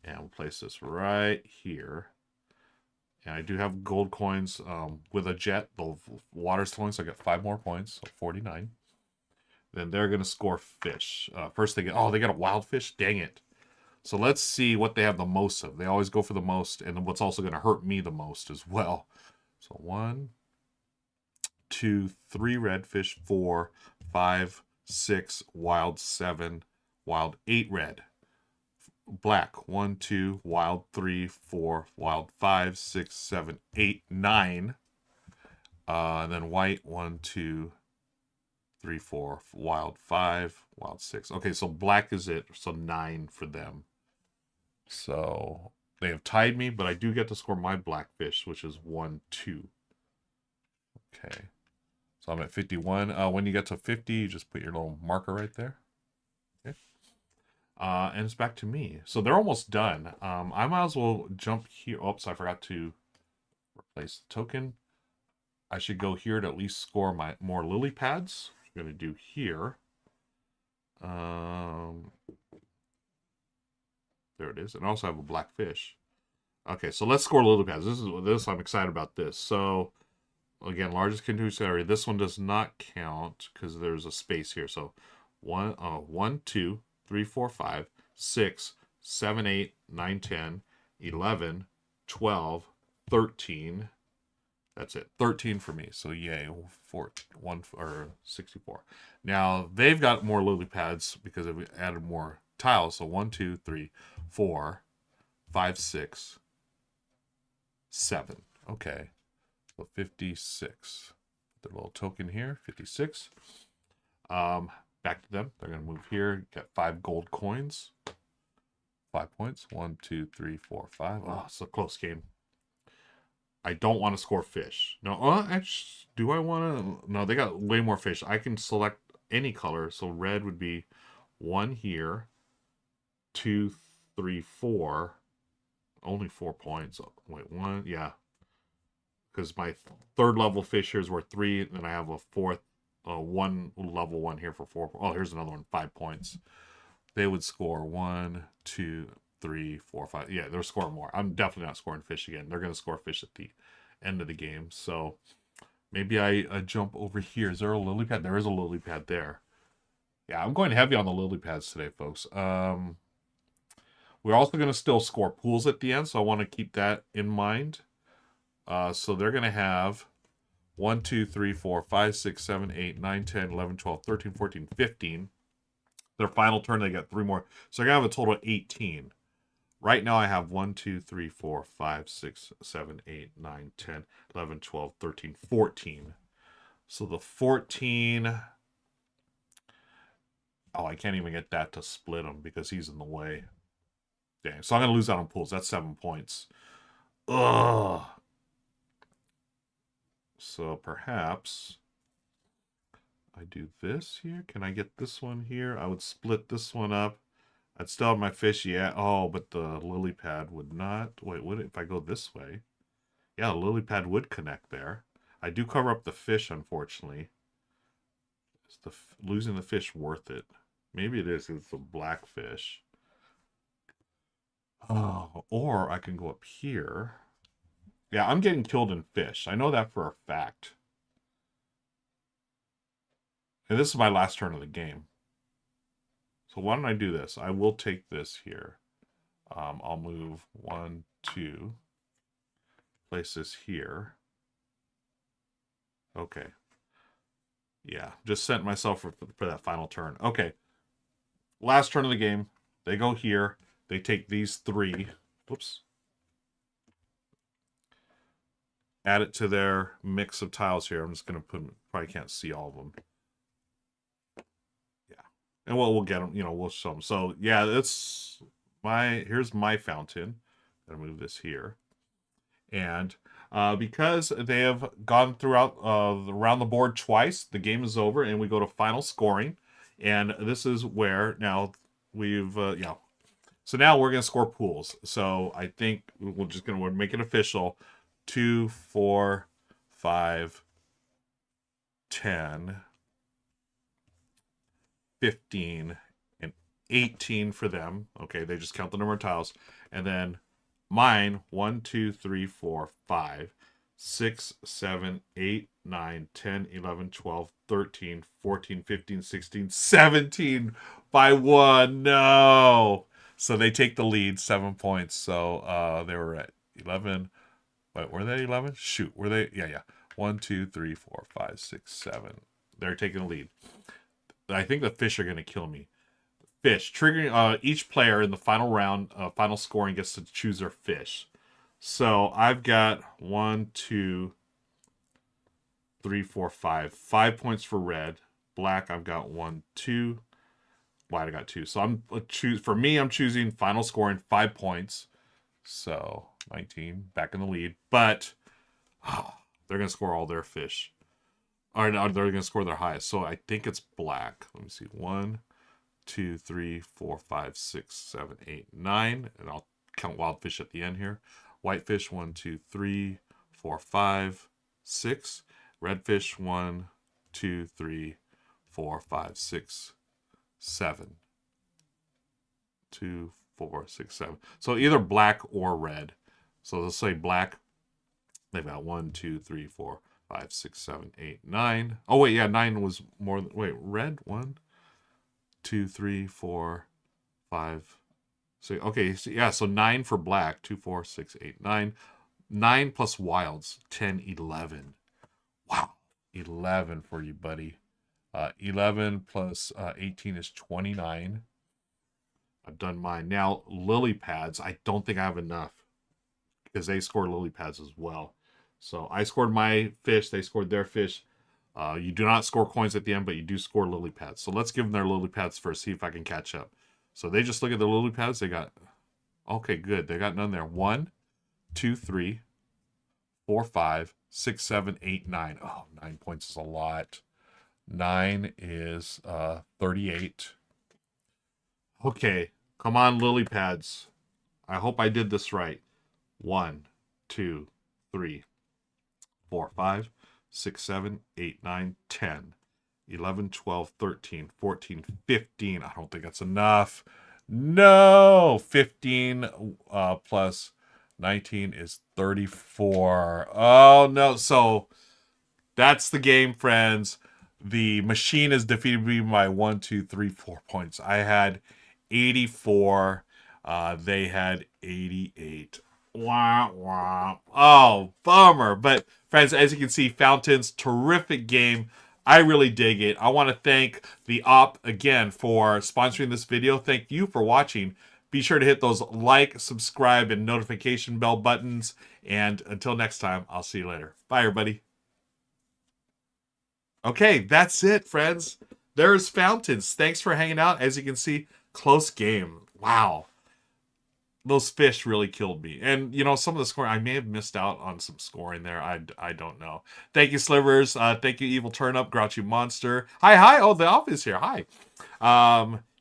And we'll place this right here. And I do have gold coins with a jet. The water's flowing, so I get 5 more points, so 49. Then they're going to score fish. First they get, oh, they got a wild fish? Dang it. So let's see what they have the most of. They always go for the most, and then what's also going to hurt me the most as well. So 1, 2, 3 redfish, 4, 5, 6, wild 7, wild 8 red. Black 1, 2, wild 3, 4, wild 5, 6, 7, 8, 9. And then white 1, 2, 3, 4, wild 5, wild 6. Okay, so black is it. So 9 for them. So they have tied me, but I do get to score my blackfish, which is 1, 2. Okay, so I'm at 51. When you get to 50, you just put your little marker right there. Okay. And it's back to me. So they're almost done. I might as well jump here. Oops, I forgot to replace the token. I should go here to at least score my more lily pads. I'm going to do here. There it is. And I also have a black fish. Okay, so let's score lily pads. This I'm excited about this. So again, largest continuous area. This one does not count because there's a space here. So 1, 2, 3, 4, 5, 6, 7, 8, 9, 10, 11, 12, 13. That's it. 13 for me. So yay, 64. Now they've got more lily pads because we added more tiles. So 1, 2, 3, 4, 5, 6, 7. Okay. So 56. Put their little token here. 56. Back to them. They're going to move here. Get 5 gold coins. 5 points. 1, 2, 3, 4, 5. Oh, it's a close game. I don't want to score fish. No, actually, do I want to? No, they got way more fish. I can select any color. So red would be 1 here. 2, 3, 4. Only 4 points. Wait, 1. Yeah. Because my third level fish here is worth 3. And then I have a fourth. One level 1 here for 4. Oh, here's another one. 5 points. They would score 1, 2, 3, 4, 5. Yeah, they're scoring more. I'm definitely not scoring fish again. They're going to score fish at the end of the game. So maybe I jump over here. Is there a lily pad? There is a lily pad there. Yeah, I'm going heavy on the lily pads today, folks. We're also going to still score pools at the end, so I want to keep that in mind. So they're going to have 1, 2, 3, 4, 5, 6, 7, 8, 9, 10, 11, 12, 13, 14, 15. Their final turn, they get 3 more. So they're going to have a total of 18. Right now I have 1, 2, 3, 4, 5, 6, 7, 8, 9, 10, 11, 12, 13, 14. So the 14... Oh, I can't even get that to split him because he's in the way. Dang. So I'm going to lose out on pools. That's 7 points. Ugh. So perhaps I do this here. Can I get this one here? I would split this one up. I'd still have my fish. Yeah. Oh, but the lily pad would not. Wait, would it if I go this way? Yeah, the lily pad would connect there. I do cover up the fish, unfortunately. Is losing the fish worth it? Maybe it is. It's a black fish. Oh, or I can go up here. Yeah, I'm getting killed in fish. I know that for a fact. And this is my last turn of the game. So why don't I do this? I will take this here. I'll move 1, 2. place this here. Okay. Yeah, just sent myself for that final turn. Okay. Last turn of the game. They go here. They take these 3. Whoops. Add it to their mix of tiles here. I'm just going to put them. Probably can't see all of them. Yeah. And we'll get them. You know, we'll show them. So, yeah, that's here's my fountain. I'm going to move this here. And because they have gone throughout around the board twice, the game is over, and we go to final scoring. And this is where now we've, So now we're going to score pools. So I think we're just going to make it official. 2, 4, 5, 10, 15, and 18 for them. Okay, they just count the number of tiles. And then mine, 1, 2, 3, 4, 5, 6, 7, 8, 9, 10, 11, 12, 13, 14, 15, 16, 17 by 1. No. So they take the lead, 7 points. So they were at 11. Wait, were they 11? Shoot, were they? Yeah. 1, 2, 3, 4, 5, 6, 7. They're taking the lead. I think the fish are going to kill me. Fish. Triggering each player in the final round, final scoring gets to choose their fish. So I've got 1, 2, 3, 4, 5. 5 points for red. Black, I've got 1, 2. White, I got 2. So I'm choosing final scoring 5 points. So 19, back in the lead. But they're going to score all their fish. Or no, they're going to score their highest. So I think it's black. Let me see. 1, 2, 3, 4, 5, 6, 7, 8, 9. And I'll count wild fish at the end here. Whitefish, 1, 2, 3, 4, 5, 6. Redfish, 1, 2, 3, 4, 5, 6, 7. 2, 4, 6, 7. So either black or red. So let's say black. They've got 1, 2, 3, 4, 5, 6, 7, 8, 9. Oh, wait, yeah, 9 was more. Wait, red? 1, 2, 3, 4, 5, 6. Okay, so, yeah, so 9 for black. 2, 4, 6, 8, 9. 9 plus wilds, 10, 11. Wow, 11 for you, buddy. 11 plus 18 is 29. I've done mine. Now, lily pads, I don't think I have enough because they score lily pads as well. So I scored my fish. They scored their fish. You do not score coins at the end, but you do score lily pads. So let's give them their lily pads first, see if I can catch up. So they just look at the lily pads. They got, okay, good. They got none there. 1, 2, 3, 4, 5, 6, 7, 8, 9. Oh, 9 points is a lot. 9 is 38. Okay, come on, lily pads. I hope I did this right. 1, 2, 3, 4, 5, 6, 7, 8, 9, 10, 11, 12, 13, 14, 15. I don't think that's enough. No! 15 plus 19 is 34. Oh, no. So that's the game, friends. The machine has defeated me by 1, 2, 3, 4 points. I had 84. They had 88. Wah, wah. Oh, bummer. But, friends, as you can see, Fountains, terrific game. I really dig it. I want to thank the Op again for sponsoring this video. Thank you for watching. Be sure to hit those like, subscribe, and notification bell buttons. And until next time, I'll see you later. Bye, everybody. Okay, that's it, friends. There's Fountains. Thanks for hanging out. As you can see, close game. Wow. Those fish really killed me. And, you know, some of the scoring, I may have missed out on some scoring there. I don't know. Thank you, Slivers. Thank you, Evil Turnip, Grouchy Monster. Hi. Oh, the Op is here. Hi.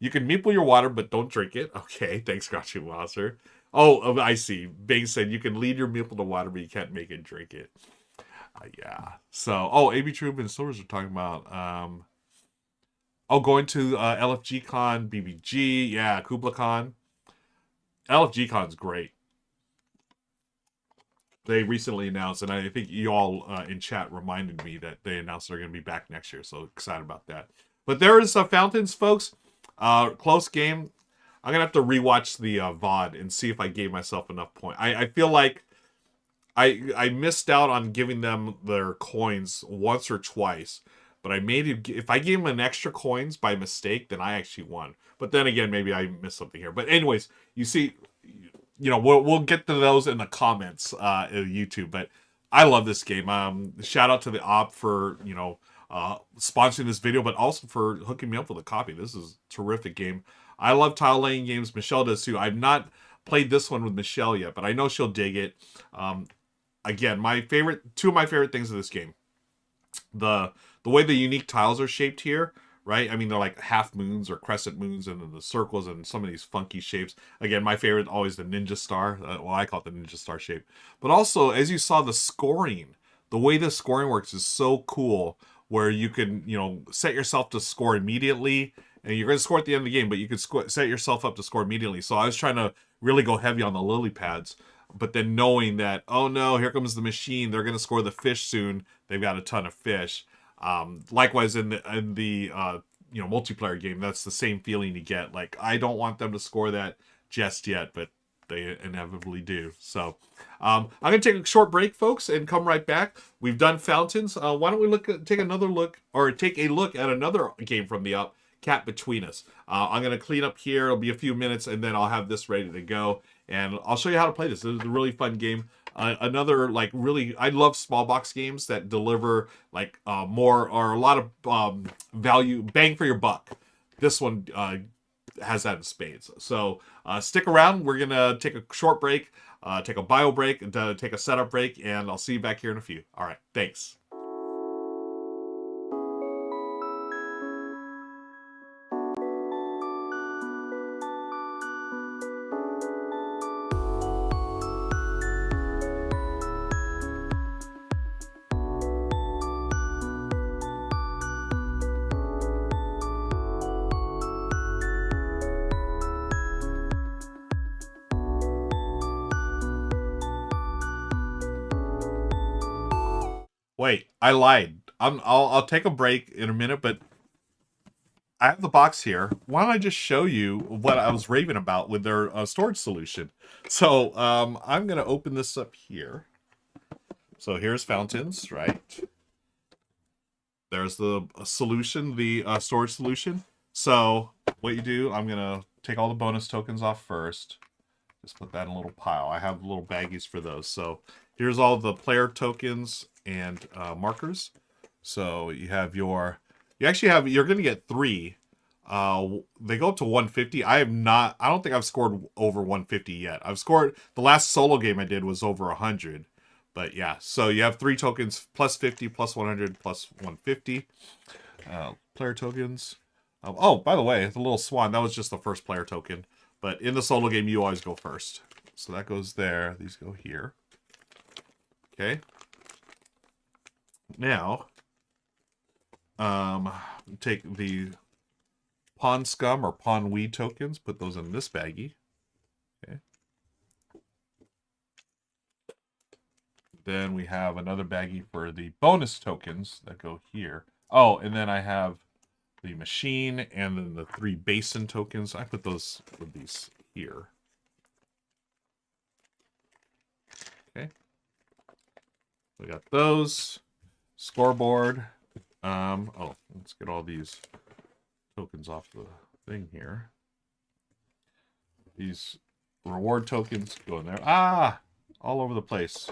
You can meeple your water, but don't drink it. Okay, thanks, Grouchy Monster. Oh, I see. Bing said you can lead your meeple to water, but you can't make it drink it. Yeah. So, AB Troop and Slivers are talking about, going to LFG Con, BBG. Yeah, Kubla Khan. LFG Con's great. They recently announced, and I think you all in chat reminded me that they announced they're going to be back next year. So excited about that. But there is Fountains, folks. Close game. I'm going to have to rewatch the VOD and see if I gave myself enough points. I feel like I missed out on giving them their coins once or twice, but I made it. If I gave them an extra coins by mistake, then I actually won. But then again, maybe I missed something here. But anyways, you see, we'll get to those in the comments of YouTube. But I love this game. Shout out to the op for sponsoring this video, but also for hooking me up with a copy. This is a terrific game. I love tile laying games. Michelle does too. I've not played this one with Michelle yet, but I know she'll dig it. Again, two of my favorite things of this game, the way the unique tiles are shaped here, right? I mean, they're like half moons or crescent moons, and then the circles and some of these funky shapes. Again, my favorite always the ninja star. Well, I call it the ninja star shape. But also, as you saw, the scoring, the way the scoring works is so cool, where you can set yourself to score immediately, and you're going to score at the end of the game, but you could set yourself up to score immediately. So I was trying to really go heavy on the lily pads. But then knowing that, oh no, here comes the machine. They're going to score the fish soon. They've got a ton of fish. Likewise in the multiplayer game, that's the same feeling you get. Like, I don't want them to score that just yet, but they inevitably do. So I'm going to take a short break, folks, and come right back. We've done fountains. Why don't we take a look at another game from the up, Cat Between Us. I'm going to clean up here. It'll be a few minutes, and then I'll have this ready to go. And I'll show you how to play this. This is a really fun game. Another, I love small box games that deliver more or a lot of value, bang for your buck. This one has that in spades. So stick around. We're going to take a short break, take a bio break, and take a setup break, and I'll see you back here in a few. All right, thanks. Wait, I lied. I'll take a break in a minute, but I have the box here. Why don't I just show you what I was raving about with their storage solution? So I'm gonna open this up here. So here's fountains, right? There's the solution, the storage solution. So what you do, I'm gonna take all the bonus tokens off first. Just put that in a little pile. I have little baggies for those. So here's all the player tokens and markers. So you have you're going to get 3. They go up to 150. I don't think I've scored over 150 yet. I've scored, the last solo game I did was over 100. But yeah, so you have 3 tokens, plus 50, plus 100, plus 150. Player tokens. Oh, by the way, the little swan, that was just the first player token. But in the solo game, you always go first. So that goes there. These go here. Okay. Now, take the Pawn Scum or Pawn Weed tokens, put those in this baggie. Okay. Then we have another baggie for the bonus tokens that go here. Oh, and then I have the machine and then the 3 basin tokens. I put those with these here. Okay. We got those. Scoreboard. Oh, let's get all these tokens off the thing here. These reward tokens go in there. Ah! All over the place.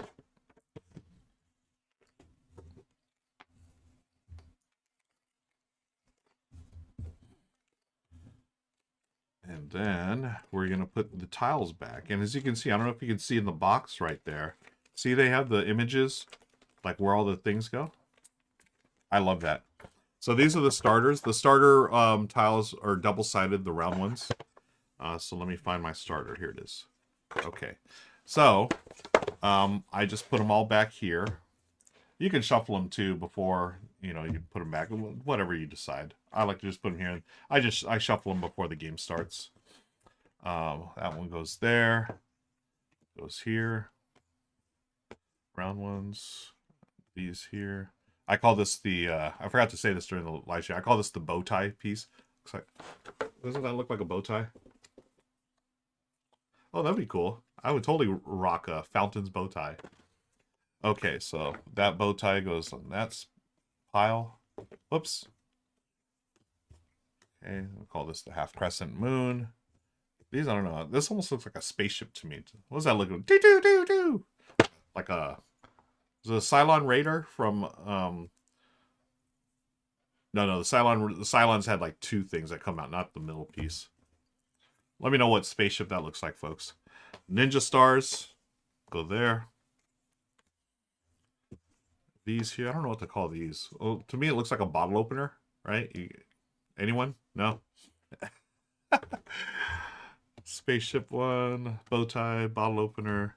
And then we're going to put the tiles back. And as you can see, I don't know if you can see in the box right there. See, they have the images, like where all the things go. I love that. So these are the starters. The starter tiles are double-sided, the round ones. So let me find my starter. Here it is. Okay. So I just put them all back here. You can shuffle them too before, you put them back. Whatever you decide. I like to just put them here. I shuffle them before the game starts. That one goes there. Goes here. Round ones. These here. I call this the, I forgot to say this during the live stream. I call this the bow tie piece. Looks like, doesn't that look like a bow tie? Oh, that'd be cool. I would totally rock a Fountains bow tie. Okay, so that bow tie goes on that pile. Whoops. Okay, we'll call this the half crescent moon. These, I don't know. This almost looks like a spaceship to me. What does that look like? Do do do do. Like a, is it a Cylon Raider from No, the Cylons had like two things that come out, not the middle piece. Let me know what spaceship that looks like, folks. Ninja stars go there. These here, I don't know what to call these. Oh, to me it looks like a bottle opener, right? Anyone? No. Spaceship one, bow tie, bottle opener,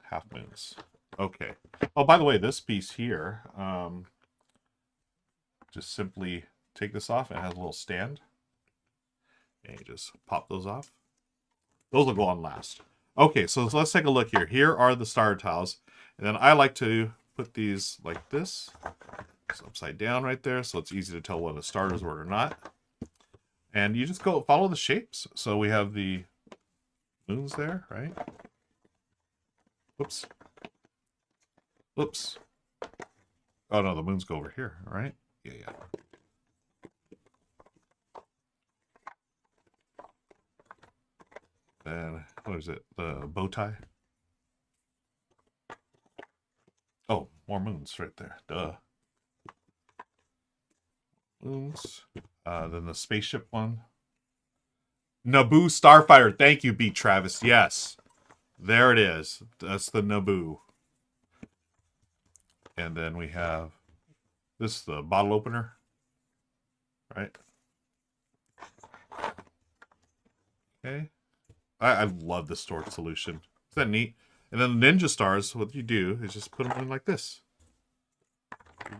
half moons. Okay. Oh, by the way, this piece here, just simply take this off. It has a little stand. And you just pop those off. Those will go on last. Okay, so let's take a look here. Here are the star tiles. And then I like to put these like this. It's upside down right there, so it's easy to tell whether the stars were or not. And you just go follow the shapes. So we have the moons there, right? Whoops. Whoops. Oh no, the moons go over here, right? Yeah. Then, what is it? The bow tie? Oh, more moons right there. Duh. Moons. Then the spaceship one. Naboo Starfighter. Thank you, B. Travis. Yes. There it is. That's the Naboo. And then we have this, the bottle opener. Right? Okay. I love the storage solution. Is that neat? And then the Ninja Stars, what you do is just put them in like this.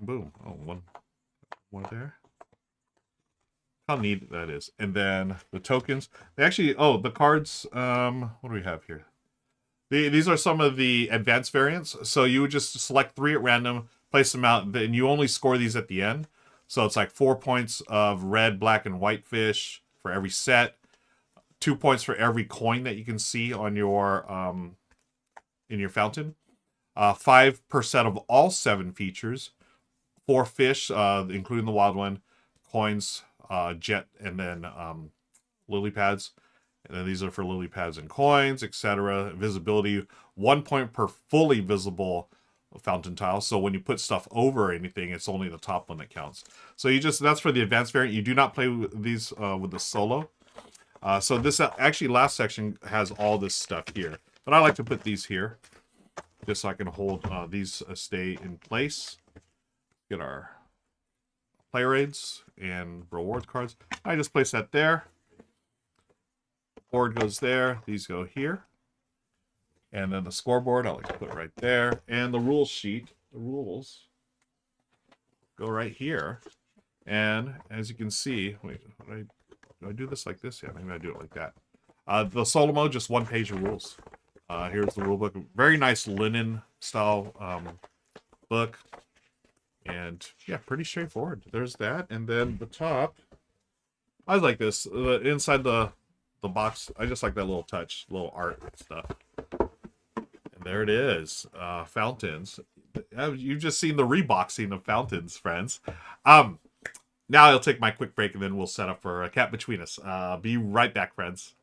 Boom. Oh, one there. How neat that is. And then the tokens. They actually, oh, the cards, what do we have here? These are some of the advanced variants. So you would just select 3 at random, place them out, and you only score these at the end. So it's like 4 points of red, black, and white fish for every set. 2 points for every coin that you can see on your in your fountain. 5% of all 7 features. 4 fish, including the wild one, coins, jet, and then lily pads. And then these are for lily pads and coins, etc. Visibility, 1 point per fully visible fountain tile. So when you put stuff over anything, it's only the top one that counts. So that's for the advanced variant. You do not play with these with the solo. So this actually last section has all this stuff here. But I like to put these here just so I can hold these stay in place. Get our player aids and reward cards. I just place that there. Board goes there. These go here. And then the scoreboard I like to put right there. And the rules sheet, the rules go right here. And as you can see, wait, do I do this like this? Yeah, maybe I do it like that. The solo mode, just 1 page of rules. Here's the rule book. Very nice linen style book. And yeah, pretty straightforward. There's that. And then the top, I like this. Inside the box, I just like that little touch, little art stuff. And there it is. Fountains. You've just seen the reboxing of fountains, friends. Now I'll take my quick break and then we'll set up for a cat between us. Be right back, friends.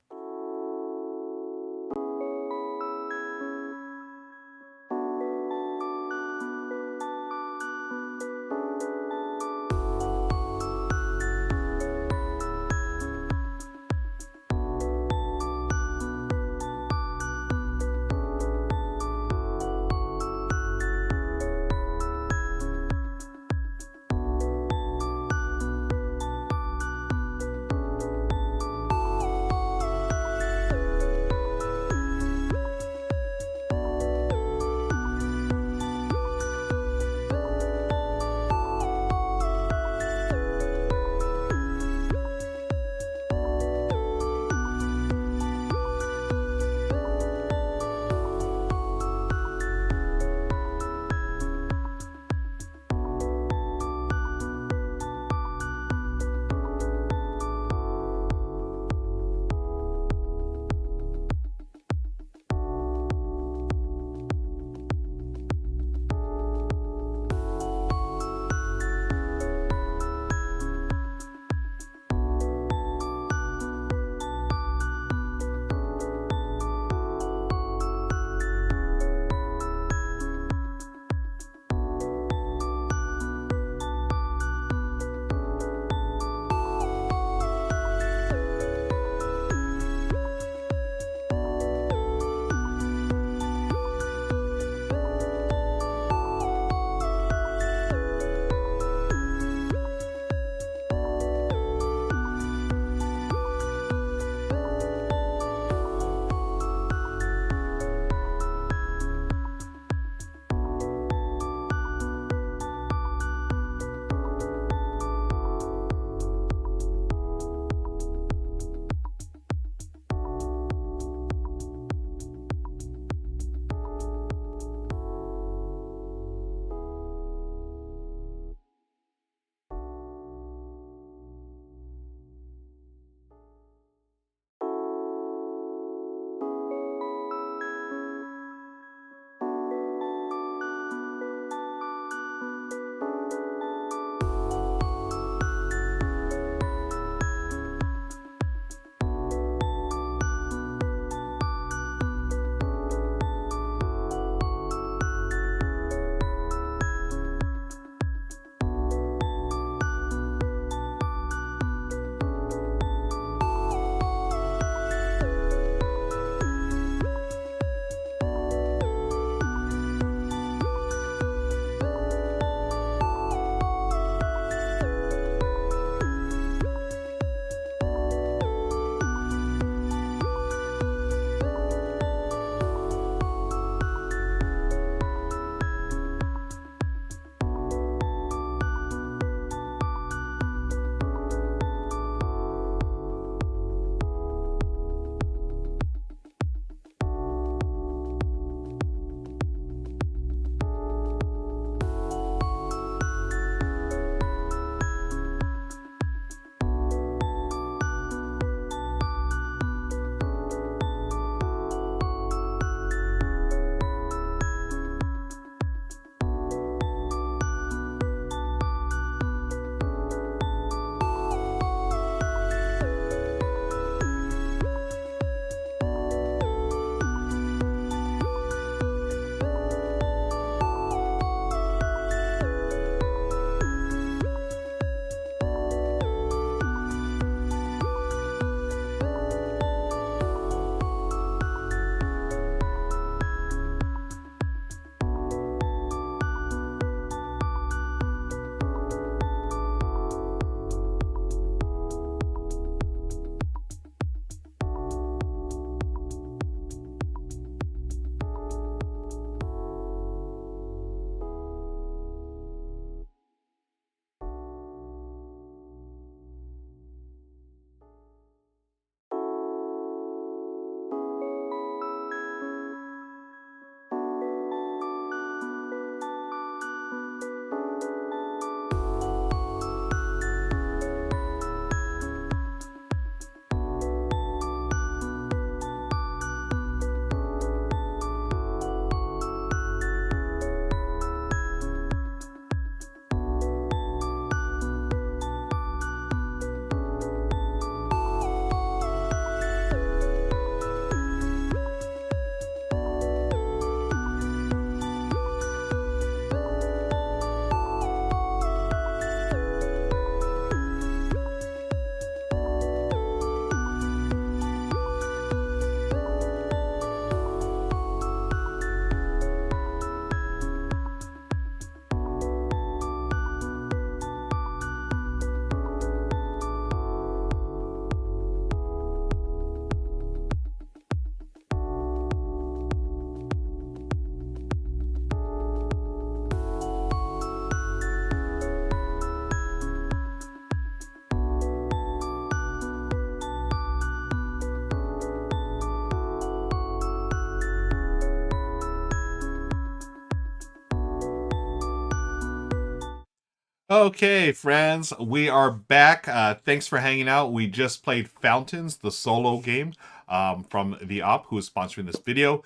Okay, friends, we are back. Thanks for hanging out. We just played Fountains, the solo game from the Op, who is sponsoring this video.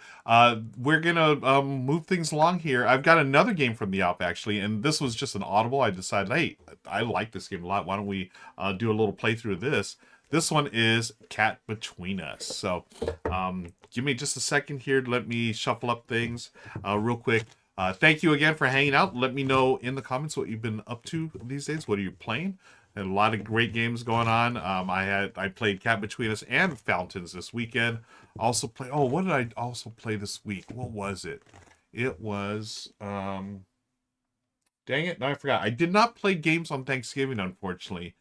We're gonna move things along here. I've got another game from the Op actually, and this was just an audible. I decided, hey, I like this game a lot. Why don't we do a little playthrough of this? This one is Cat Between Us. So, give me just a second here to let me shuffle up things real quick. Thank you again for hanging out. Let me know in the comments what you've been up to these days. What are you playing? Had a lot of great games going on. I played Cat Between Us and Fountains this weekend. Also play. Oh, what did I also play this week? What was it? It was dang it! No, I forgot. I did not play games on Thanksgiving, unfortunately.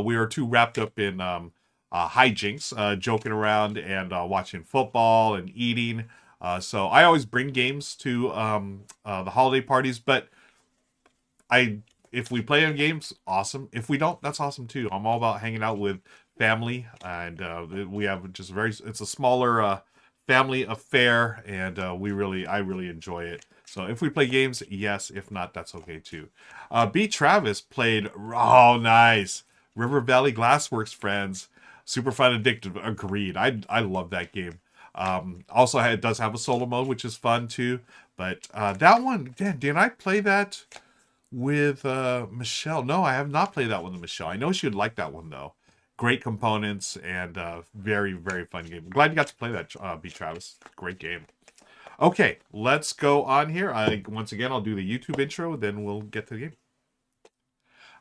We were too wrapped up in hijinks, joking around and watching football and eating. So I always bring games to the holiday parties, but if we play on games, awesome. If we don't, that's awesome too. I'm all about hanging out with family, and we have just it's a smaller family affair, and I really enjoy it. So if we play games, yes. If not, that's okay too. B. Travis played, oh nice, River Valley Glassworks, friends. Super fun, addictive. Agreed. I love that game. Also, it does have a solo mode, which is fun too. But that one, did I play that with Michelle? No, I have not played that one with Michelle. I know she would like that one though. Great components and very, very fun game. I'm glad you got to play that, B. Travis. Great game. Okay, let's go on here. Once again, I'll do the YouTube intro, then we'll get to the game.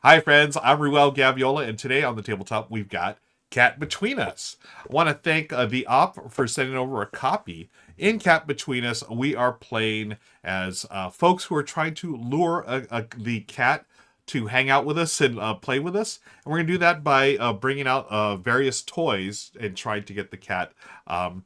Hi, friends. I'm Ruel Gaviola, and today on the tabletop, we've got Cat Between Us. I want to thank the Op for sending over a copy. In Cat Between Us, we are playing as folks who are trying to lure the cat to hang out with us and play with us. And we're going to do that by bringing out various toys and trying to get the cat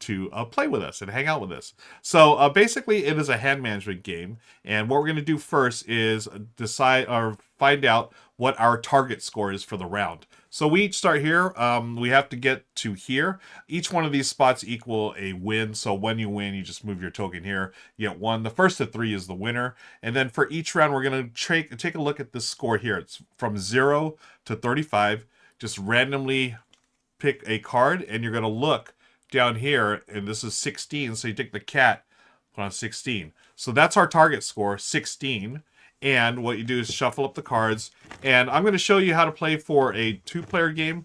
to play with us and hang out with us. So basically, it is a hand management game. And what we're going to do first is decide or find out what our target score is for the round. So we each start here. We have to get to here. Each one of these spots equal a win. So when you win, you just move your token here. You get one. The first to 3 is the winner. And then for each round, we're going to take a look at this score here. It's from 0 to 35. Just randomly pick a card, and you're going to look down here, and this is 16. So you take the cat, put on 16. So that's our target score, 16. And what you do is shuffle up the cards. And I'm going to show you how to play for a 2-player game.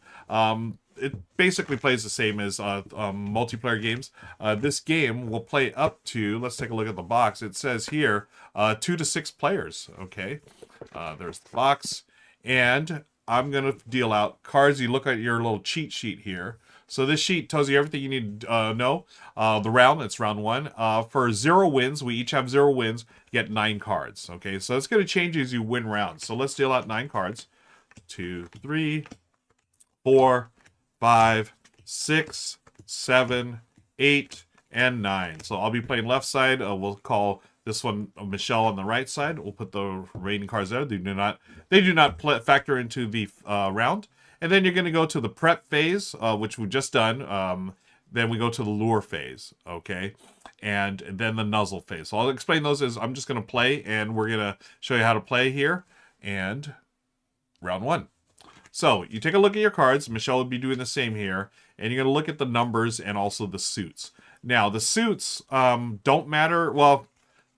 It basically plays the same as multiplayer games. This game will play up to, let's take a look at the box. It says here, 2 to 6 players. Okay, there's the box. And I'm going to deal out cards. You look at your little cheat sheet here. So this sheet tells you everything you need to know. The round, it's round 1. For 0 wins, we each have 0 wins, get 9 cards. Okay, so it's going to change as you win rounds. So let's deal out 9 cards. 2, 3, 4, 5, 6, 7, 8, and 9. So I'll be playing left side. We'll call this one Michelle on the right side. We'll put the remaining cards there. They do not factor into the round. And then you're going to go to the prep phase, which we've just done. Then we go to the lure phase, okay? And then the nuzzle phase. So I'll explain those as I'm just going to play, and we're going to show you how to play here. And round 1. So you take a look at your cards. Michelle will be doing the same here. And you're going to look at the numbers and also the suits. Now, the suits don't matter. Well,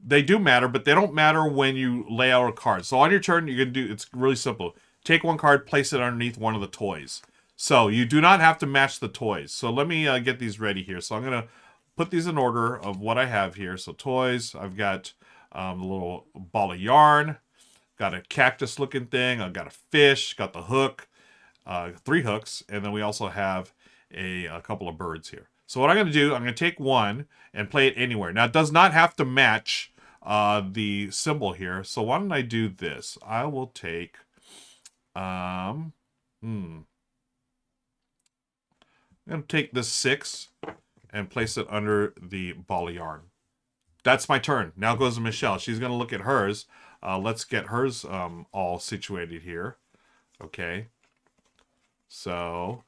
they do matter, but they don't matter when you lay out a card. So on your turn, you're going to do, it's really simple. Take one card, place it underneath one of the toys. So you do not have to match the toys. So let me get these ready here. So I'm going to put these in order of what I have here. So toys, I've got a little ball of yarn, got a cactus looking thing, I've got a fish, got the hook, 3 hooks, and then we also have a couple of birds here. So what I'm going to do, I'm going to take one and play it anywhere. Now it does not have to match the symbol here. So why don't I do this? I will take... I'm going to take this 6 and place it under the ball of yarn. That's my turn. Now goes to Michelle. She's going to look at hers. Let's get hers all situated here. Okay. So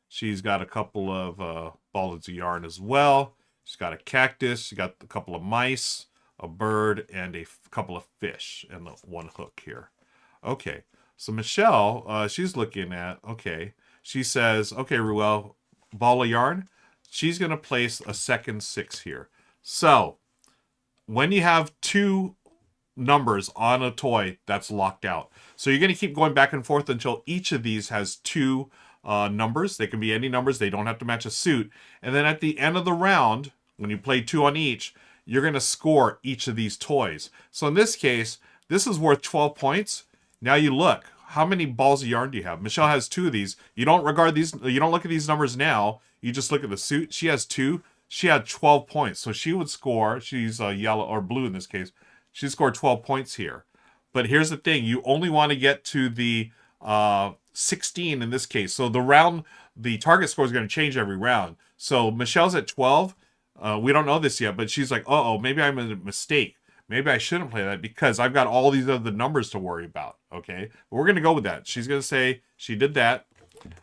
she's got a couple of balls of yarn as well. She's got a cactus. She's got a couple of mice, a bird, and a couple of fish, and the 1 hook here. Okay. So Michelle, she's looking at, okay. She says, okay, Ruel, ball of yarn. She's going to place a second 6 here. So when you have two numbers on a toy, that's locked out. So you're going to keep going back and forth until each of these has two numbers. They can be any numbers. They don't have to match a suit. And then at the end of the round, when you play 2 on each, you're going to score each of these toys. So in this case, this is worth 12 points. Now you look. How many balls of yarn do you have? Michelle has 2 of these. You don't regard these. You don't look at these numbers now. You just look at the suit. She has 2. She had 12 points. So she would score. She's yellow or blue in this case. She scored 12 points here. But here's the thing. You only want to get to the 16 in this case. So the target score is going to change every round. So Michelle's at 12. We don't know this yet, but she's like, uh-oh, maybe I'm a mistake. Maybe I shouldn't play that because I've got all these other numbers to worry about, okay? But we're going to go with that. She's going to say she did that.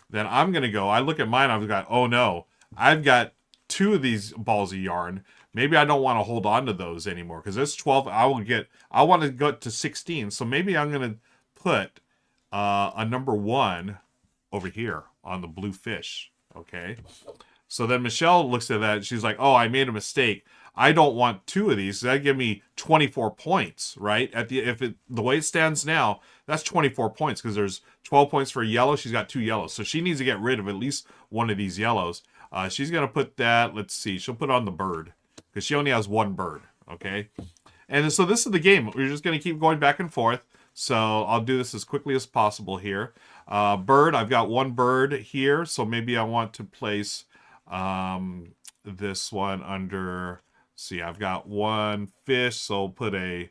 Then I'm going to go. I look at mine. I've got, oh, no. I've got 2 of these balls of yarn. Maybe I don't want to hold on to those anymore because there's 12. I want to go to 16. So maybe I'm going to put a number 1 over here on the blue fish, okay? So then Michelle looks at that and she's like, oh, I made a mistake. I don't want 2 of these. That'd give me 24 points, right? The way it stands now, that's 24 points because there's 12 points for yellow. She's got 2 yellows. So she needs to get rid of at least one of these yellows. She's going to put that, let's see, she'll put on the bird because she only has 1 bird, okay? And so this is the game. We're just going to keep going back and forth. So I'll do this as quickly as possible here. Bird, I've got 1 bird here. So maybe I want to place this one under... See, I've got 1 fish, so I'll put a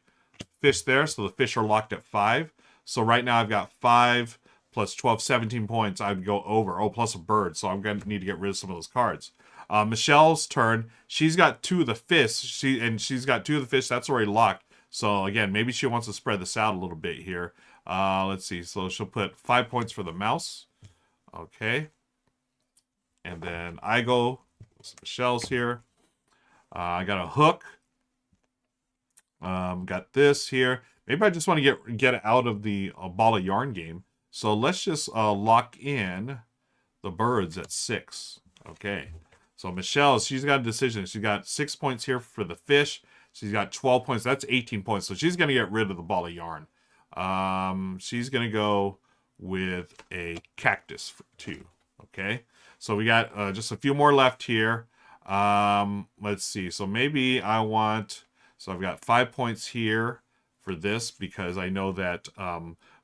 fish there. So the fish are locked at 5. So right now I've got 5 plus 12, 17 points. I'd go over. Oh, plus a bird. So I'm going to need to get rid of some of those cards. Michelle's turn. She's got 2 of the fish. She's got 2 of the fish. That's already locked. So again, maybe she wants to spread this out a little bit here. Let's see. So she'll put 5 points for the mouse. Okay. And then I go. So Michelle's here. I got a hook. Got this here. Maybe I just want to get out of the ball of yarn game. So let's just lock in the birds at 6. Okay. So Michelle, she's got a decision. She's got 6 points here for the fish. She's got 12 points. That's 18 points. So she's going to get rid of the ball of yarn. She's going to go with a cactus for 2. Okay. So we got just a few more left here. Let's see. So maybe I want... So I've got 5 points here for this because I know that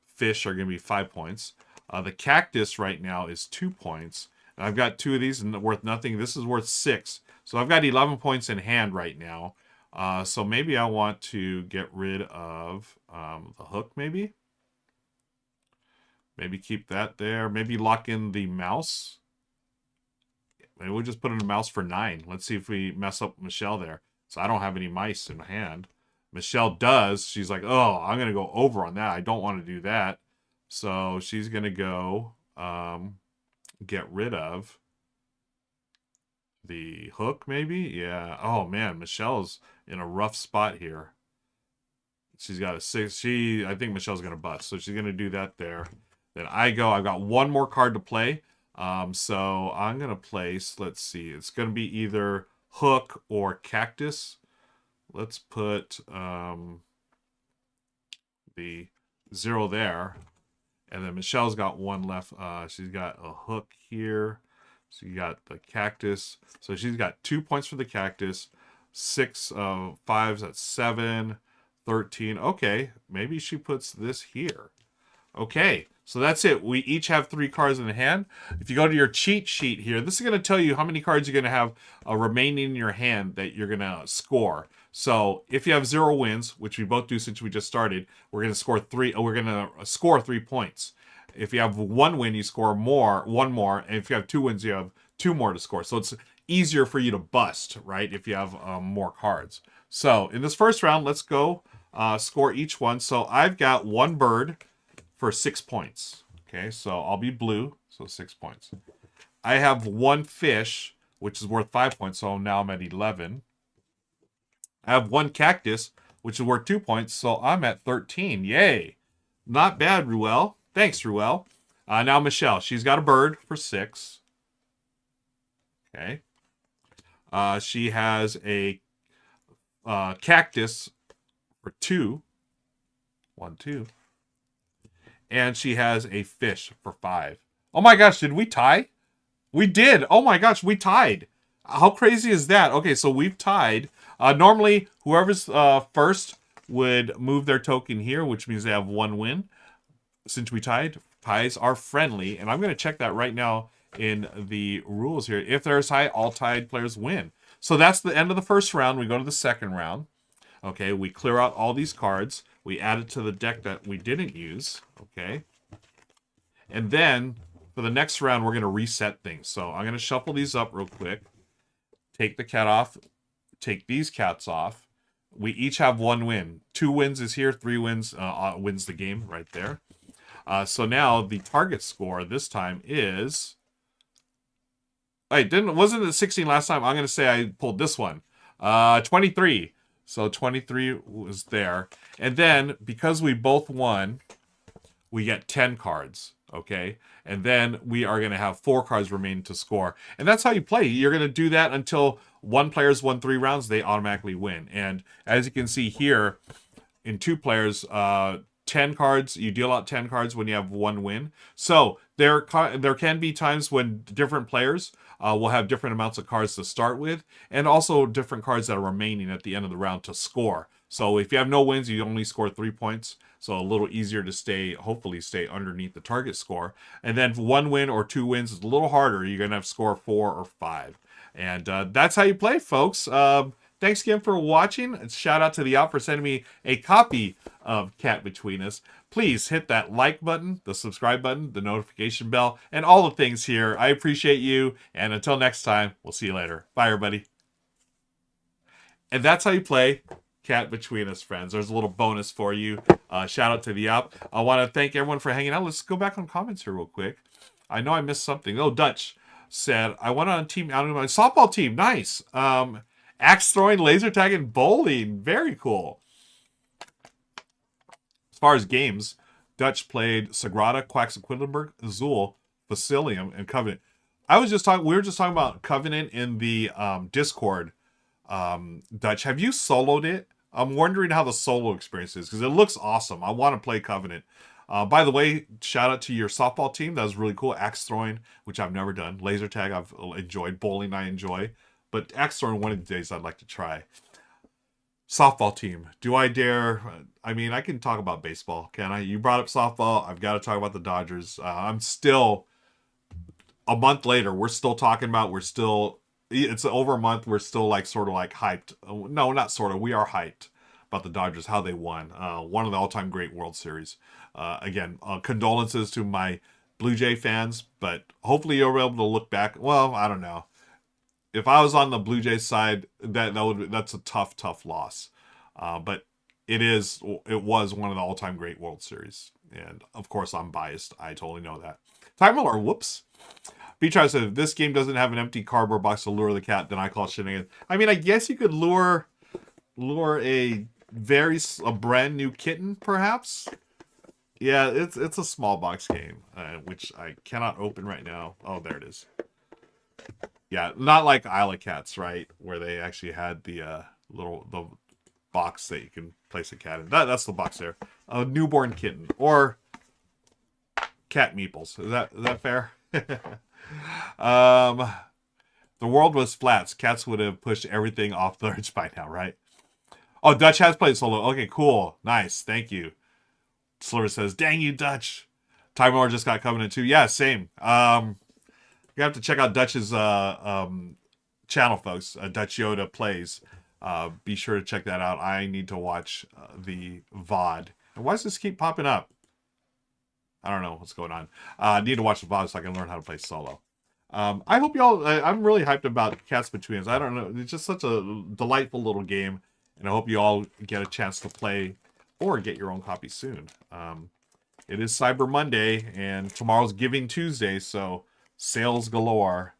fish are going to be 5 points. The cactus right now is 2 points. And I've got 2 of these and worth nothing. This is worth 6. So I've got 11 points in hand right now. So maybe I want to get rid of the hook maybe. Maybe keep that there. Maybe lock in the mouse. Maybe we'll just put in a mouse for 9. Let's see if we mess up Michelle there. So I don't have any mice in hand. Michelle does. She's like, oh, I'm going to go over on that. I don't want to do that. So she's going to go get rid of the hook maybe. Yeah. Oh, man. Michelle's in a rough spot here. She's got a 6. I think Michelle's going to bust. So she's going to do that there. Then I go. I've got 1 more card to play. So I'm going to place, let's see, it's going to be either hook or cactus. Let's put the 0 there. And then Michelle's got 1 left. She's got a hook here. So you got the cactus. So she's got 2 points for the cactus. 6, 5's at 7, 13. Okay, maybe she puts this here. Okay. So that's it. We each have 3 cards in the hand. If you go to your cheat sheet here, this is going to tell you how many cards you're going to have remaining in your hand that you're going to score. So if you have 0 wins, which we both do since we just started, we're going to score 3. We're going to score 3 points. If you have 1 win, you score 1 more, and if you have 2 wins, you have 2 more to score. So it's easier for you to bust, right? If you have more cards. So in this first round, let's go score each one. So I've got 1 bird for 6 points. Okay, so I'll be blue, so 6 points. I have 1 fish, which is worth 5 points, so now I'm at 11. I have 1 cactus, which is worth 2 points, so I'm at 13. Yay! Not bad, Ruel. Thanks, Ruel. Now Michelle. She's got a bird for 6. Okay. She has a cactus for 2. 1, 2. And she has a fish for 5. Oh my gosh, did we tie? We did. Oh my gosh, we tied. How crazy is that? Okay, so we've tied. Normally, whoever's first would move their token here, which means they have 1 win. Since we tied, ties are friendly. And I'm going to check that right now in the rules here. If there's tie, all tied players win. So that's the end of the first round. We go to the second round. Okay, we clear out all these cards. We add it to the deck that we didn't use. Okay. And then for the next round, we're going to reset things. So I'm going to shuffle these up real quick. Take the cat off. Take these cats off. We each have 1 win. 2 wins is here. 3 wins wins the game right there. So now the target score this time is... wasn't it 16 last time? I'm going to say I pulled this one. 23. So 23 was there. And then, because we both won, we get 10 cards, okay? And then we are going to have 4 cards remaining to score. And that's how you play. You're going to do that until one player's won 3 rounds, they automatically win. And as you can see here, in 2 players, 10 cards, you deal out 10 cards when you have 1 win. So there can be times when different players will have different amounts of cards to start with, and also different cards that are remaining at the end of the round to score. So if you have no wins, you only score 3 points. So a little easier to hopefully stay underneath the target score. And then 1 win or 2 wins is a little harder. You're going to have to score 4 or 5. And that's how you play, folks. Thanks again for watching. Shout out to the Op for sending me a copy of Cat Between Us. Please hit that like button, the subscribe button, the notification bell, and all the things here. I appreciate you. And until next time, we'll see you later. Bye, everybody. And that's how you play Cat Between Us, friends. There's a little bonus for you. Shout out to the Op. I want to thank everyone for hanging out. Let's go back on comments here real quick. I know I missed something. Oh, Dutch said, I went on a team out of my softball team. Nice. Axe throwing, laser tag, and bowling. Very cool. As far as games, Dutch played Sagrada, Quaxaquidlenburg, Azul, Facilium, and Covenant. We were just talking about Covenant in the Discord. Dutch, have you soloed it? I'm wondering how the solo experience is, because it looks awesome. I want to play Covenant. By the way, shout out to your softball team. That was really cool. Axe throwing, which I've never done. Laser tag, I've enjoyed. Bowling, I enjoy. But axe throwing, one of the days I'd like to try. Softball team. Do I dare? I mean, I can talk about baseball, can I? You brought up softball. I've got to talk about the Dodgers. I'm still, a month later, we're still talking about, it's over a month, we're still sort of hyped. No, not sort of. We are hyped about the Dodgers, how they won. One of the all-time great World Series. Again, condolences to my Blue Jay fans, but hopefully you'll be able to look back. Well, I don't know. If I was on the Blue Jays side, that's a tough loss. But it was one of the all-time great World Series. And of course, I'm biased. I totally know that. Time Miller, whoops. B-Try said, if this game doesn't have an empty cardboard box to lure the cat, then I call it shenanigans. I mean, I guess you could lure a brand new kitten, perhaps. Yeah, it's a small box game, which I cannot open right now. Oh, there it is. Yeah, not like Isle of Cats, right? Where they actually had the box that you can place a cat in. That's the box there. A newborn kitten or cat meeples. Is that fair? The world was flat. Cats would have pushed everything off the edge by now, right? Oh, Dutch has played solo. Okay, cool. Nice. Thank you. Slur says, dang you, Dutch. Time Lord just got Covenant too. Yeah, same. You have to check out Dutch's channel, folks. Dutch Yoda Plays. Be sure to check that out. I need to watch the VOD. And why does this keep popping up? I don't know what's going on. I need to watch the VOD so I can learn how to play solo. I hope y'all... I'm really hyped about Cats Between Us. I don't know. It's just such a delightful little game. And I hope you all get a chance to play or get your own copy soon. It is Cyber Monday, and tomorrow's Giving Tuesday, so sales galore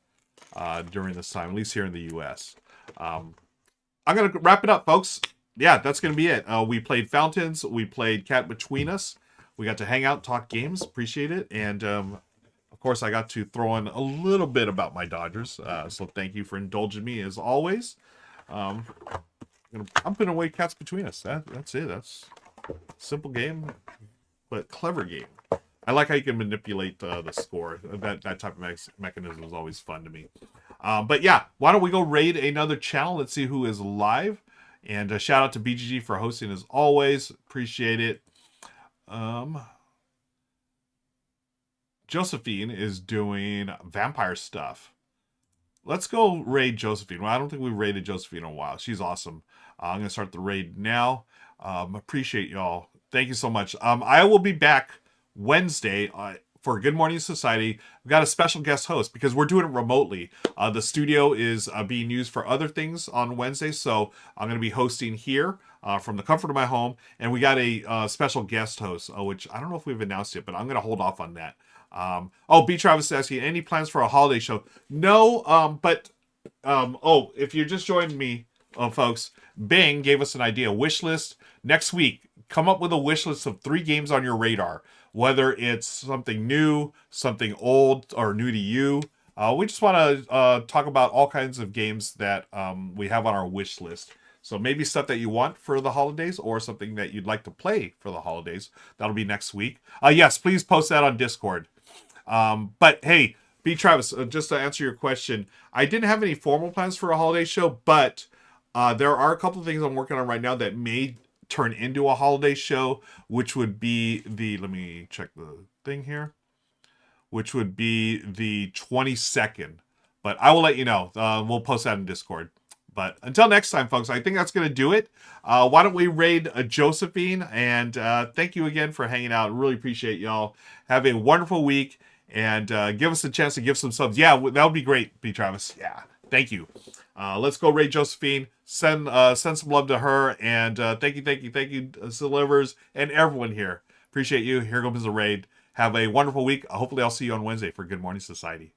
during this time, at least here in the U.S. I'm going to wrap it up, folks. Yeah, that's going to be it. We played Fountains. We played Cat Between Us. We got to hang out, talk games. Appreciate it. And of course, I got to throw in a little bit about my Dodgers. So thank you for indulging me as always. I'm pumping away cats between us. That's it. That's a simple game, but clever game. I like how you can manipulate the score. That type of mechanism is always fun to me. But yeah, why don't we go raid another channel? Let's see who is live. And shout out to BGG for hosting as always. Appreciate it. Josephine is doing vampire stuff. Let's go raid Josephine. Well, I don't think we raided Josephine in a while. She's awesome. I'm going to start the raid now. Appreciate y'all. Thank you so much. I will be back Wednesday for Good Morning Society. We've got a special guest host because we're doing it remotely. The studio is being used for other things on Wednesday, so I'm going to be hosting here from the comfort of my home. And we got a special guest host, which I don't know if we've announced yet, but I'm going to hold off on that. B. Travis asking, any plans for a holiday show? No, if you're just joining me, folks, Bing gave us an idea. Wish list next week. Come up with a wish list of 3 games on your radar, whether it's something new, something old, or new to you. We just want to talk about all kinds of games that we have on our wish list. So maybe stuff that you want for the holidays or something that you'd like to play for the holidays. That'll be next week. Yes, please post that on Discord. But hey, B. Travis, just to answer your question, I didn't have any formal plans for a holiday show, but there are a couple of things I'm working on right now that may turn into a holiday show, which would be let me check the thing here, which would be the 22nd. But I will let you know. We'll post that in Discord. But until next time, folks, I think that's going to do it. Why don't we raid Josephine? And thank you again for hanging out. Really appreciate y'all. Have a wonderful week. And give us a chance to give some subs. Yeah, that would be great, B. Travis. Yeah, thank you. Let's go raid Josephine. Send some love to her. And thank you, Delivers, and everyone here. Appreciate you. Here comes the raid. Have a wonderful week. Hopefully I'll see you on Wednesday for Good Morning Society.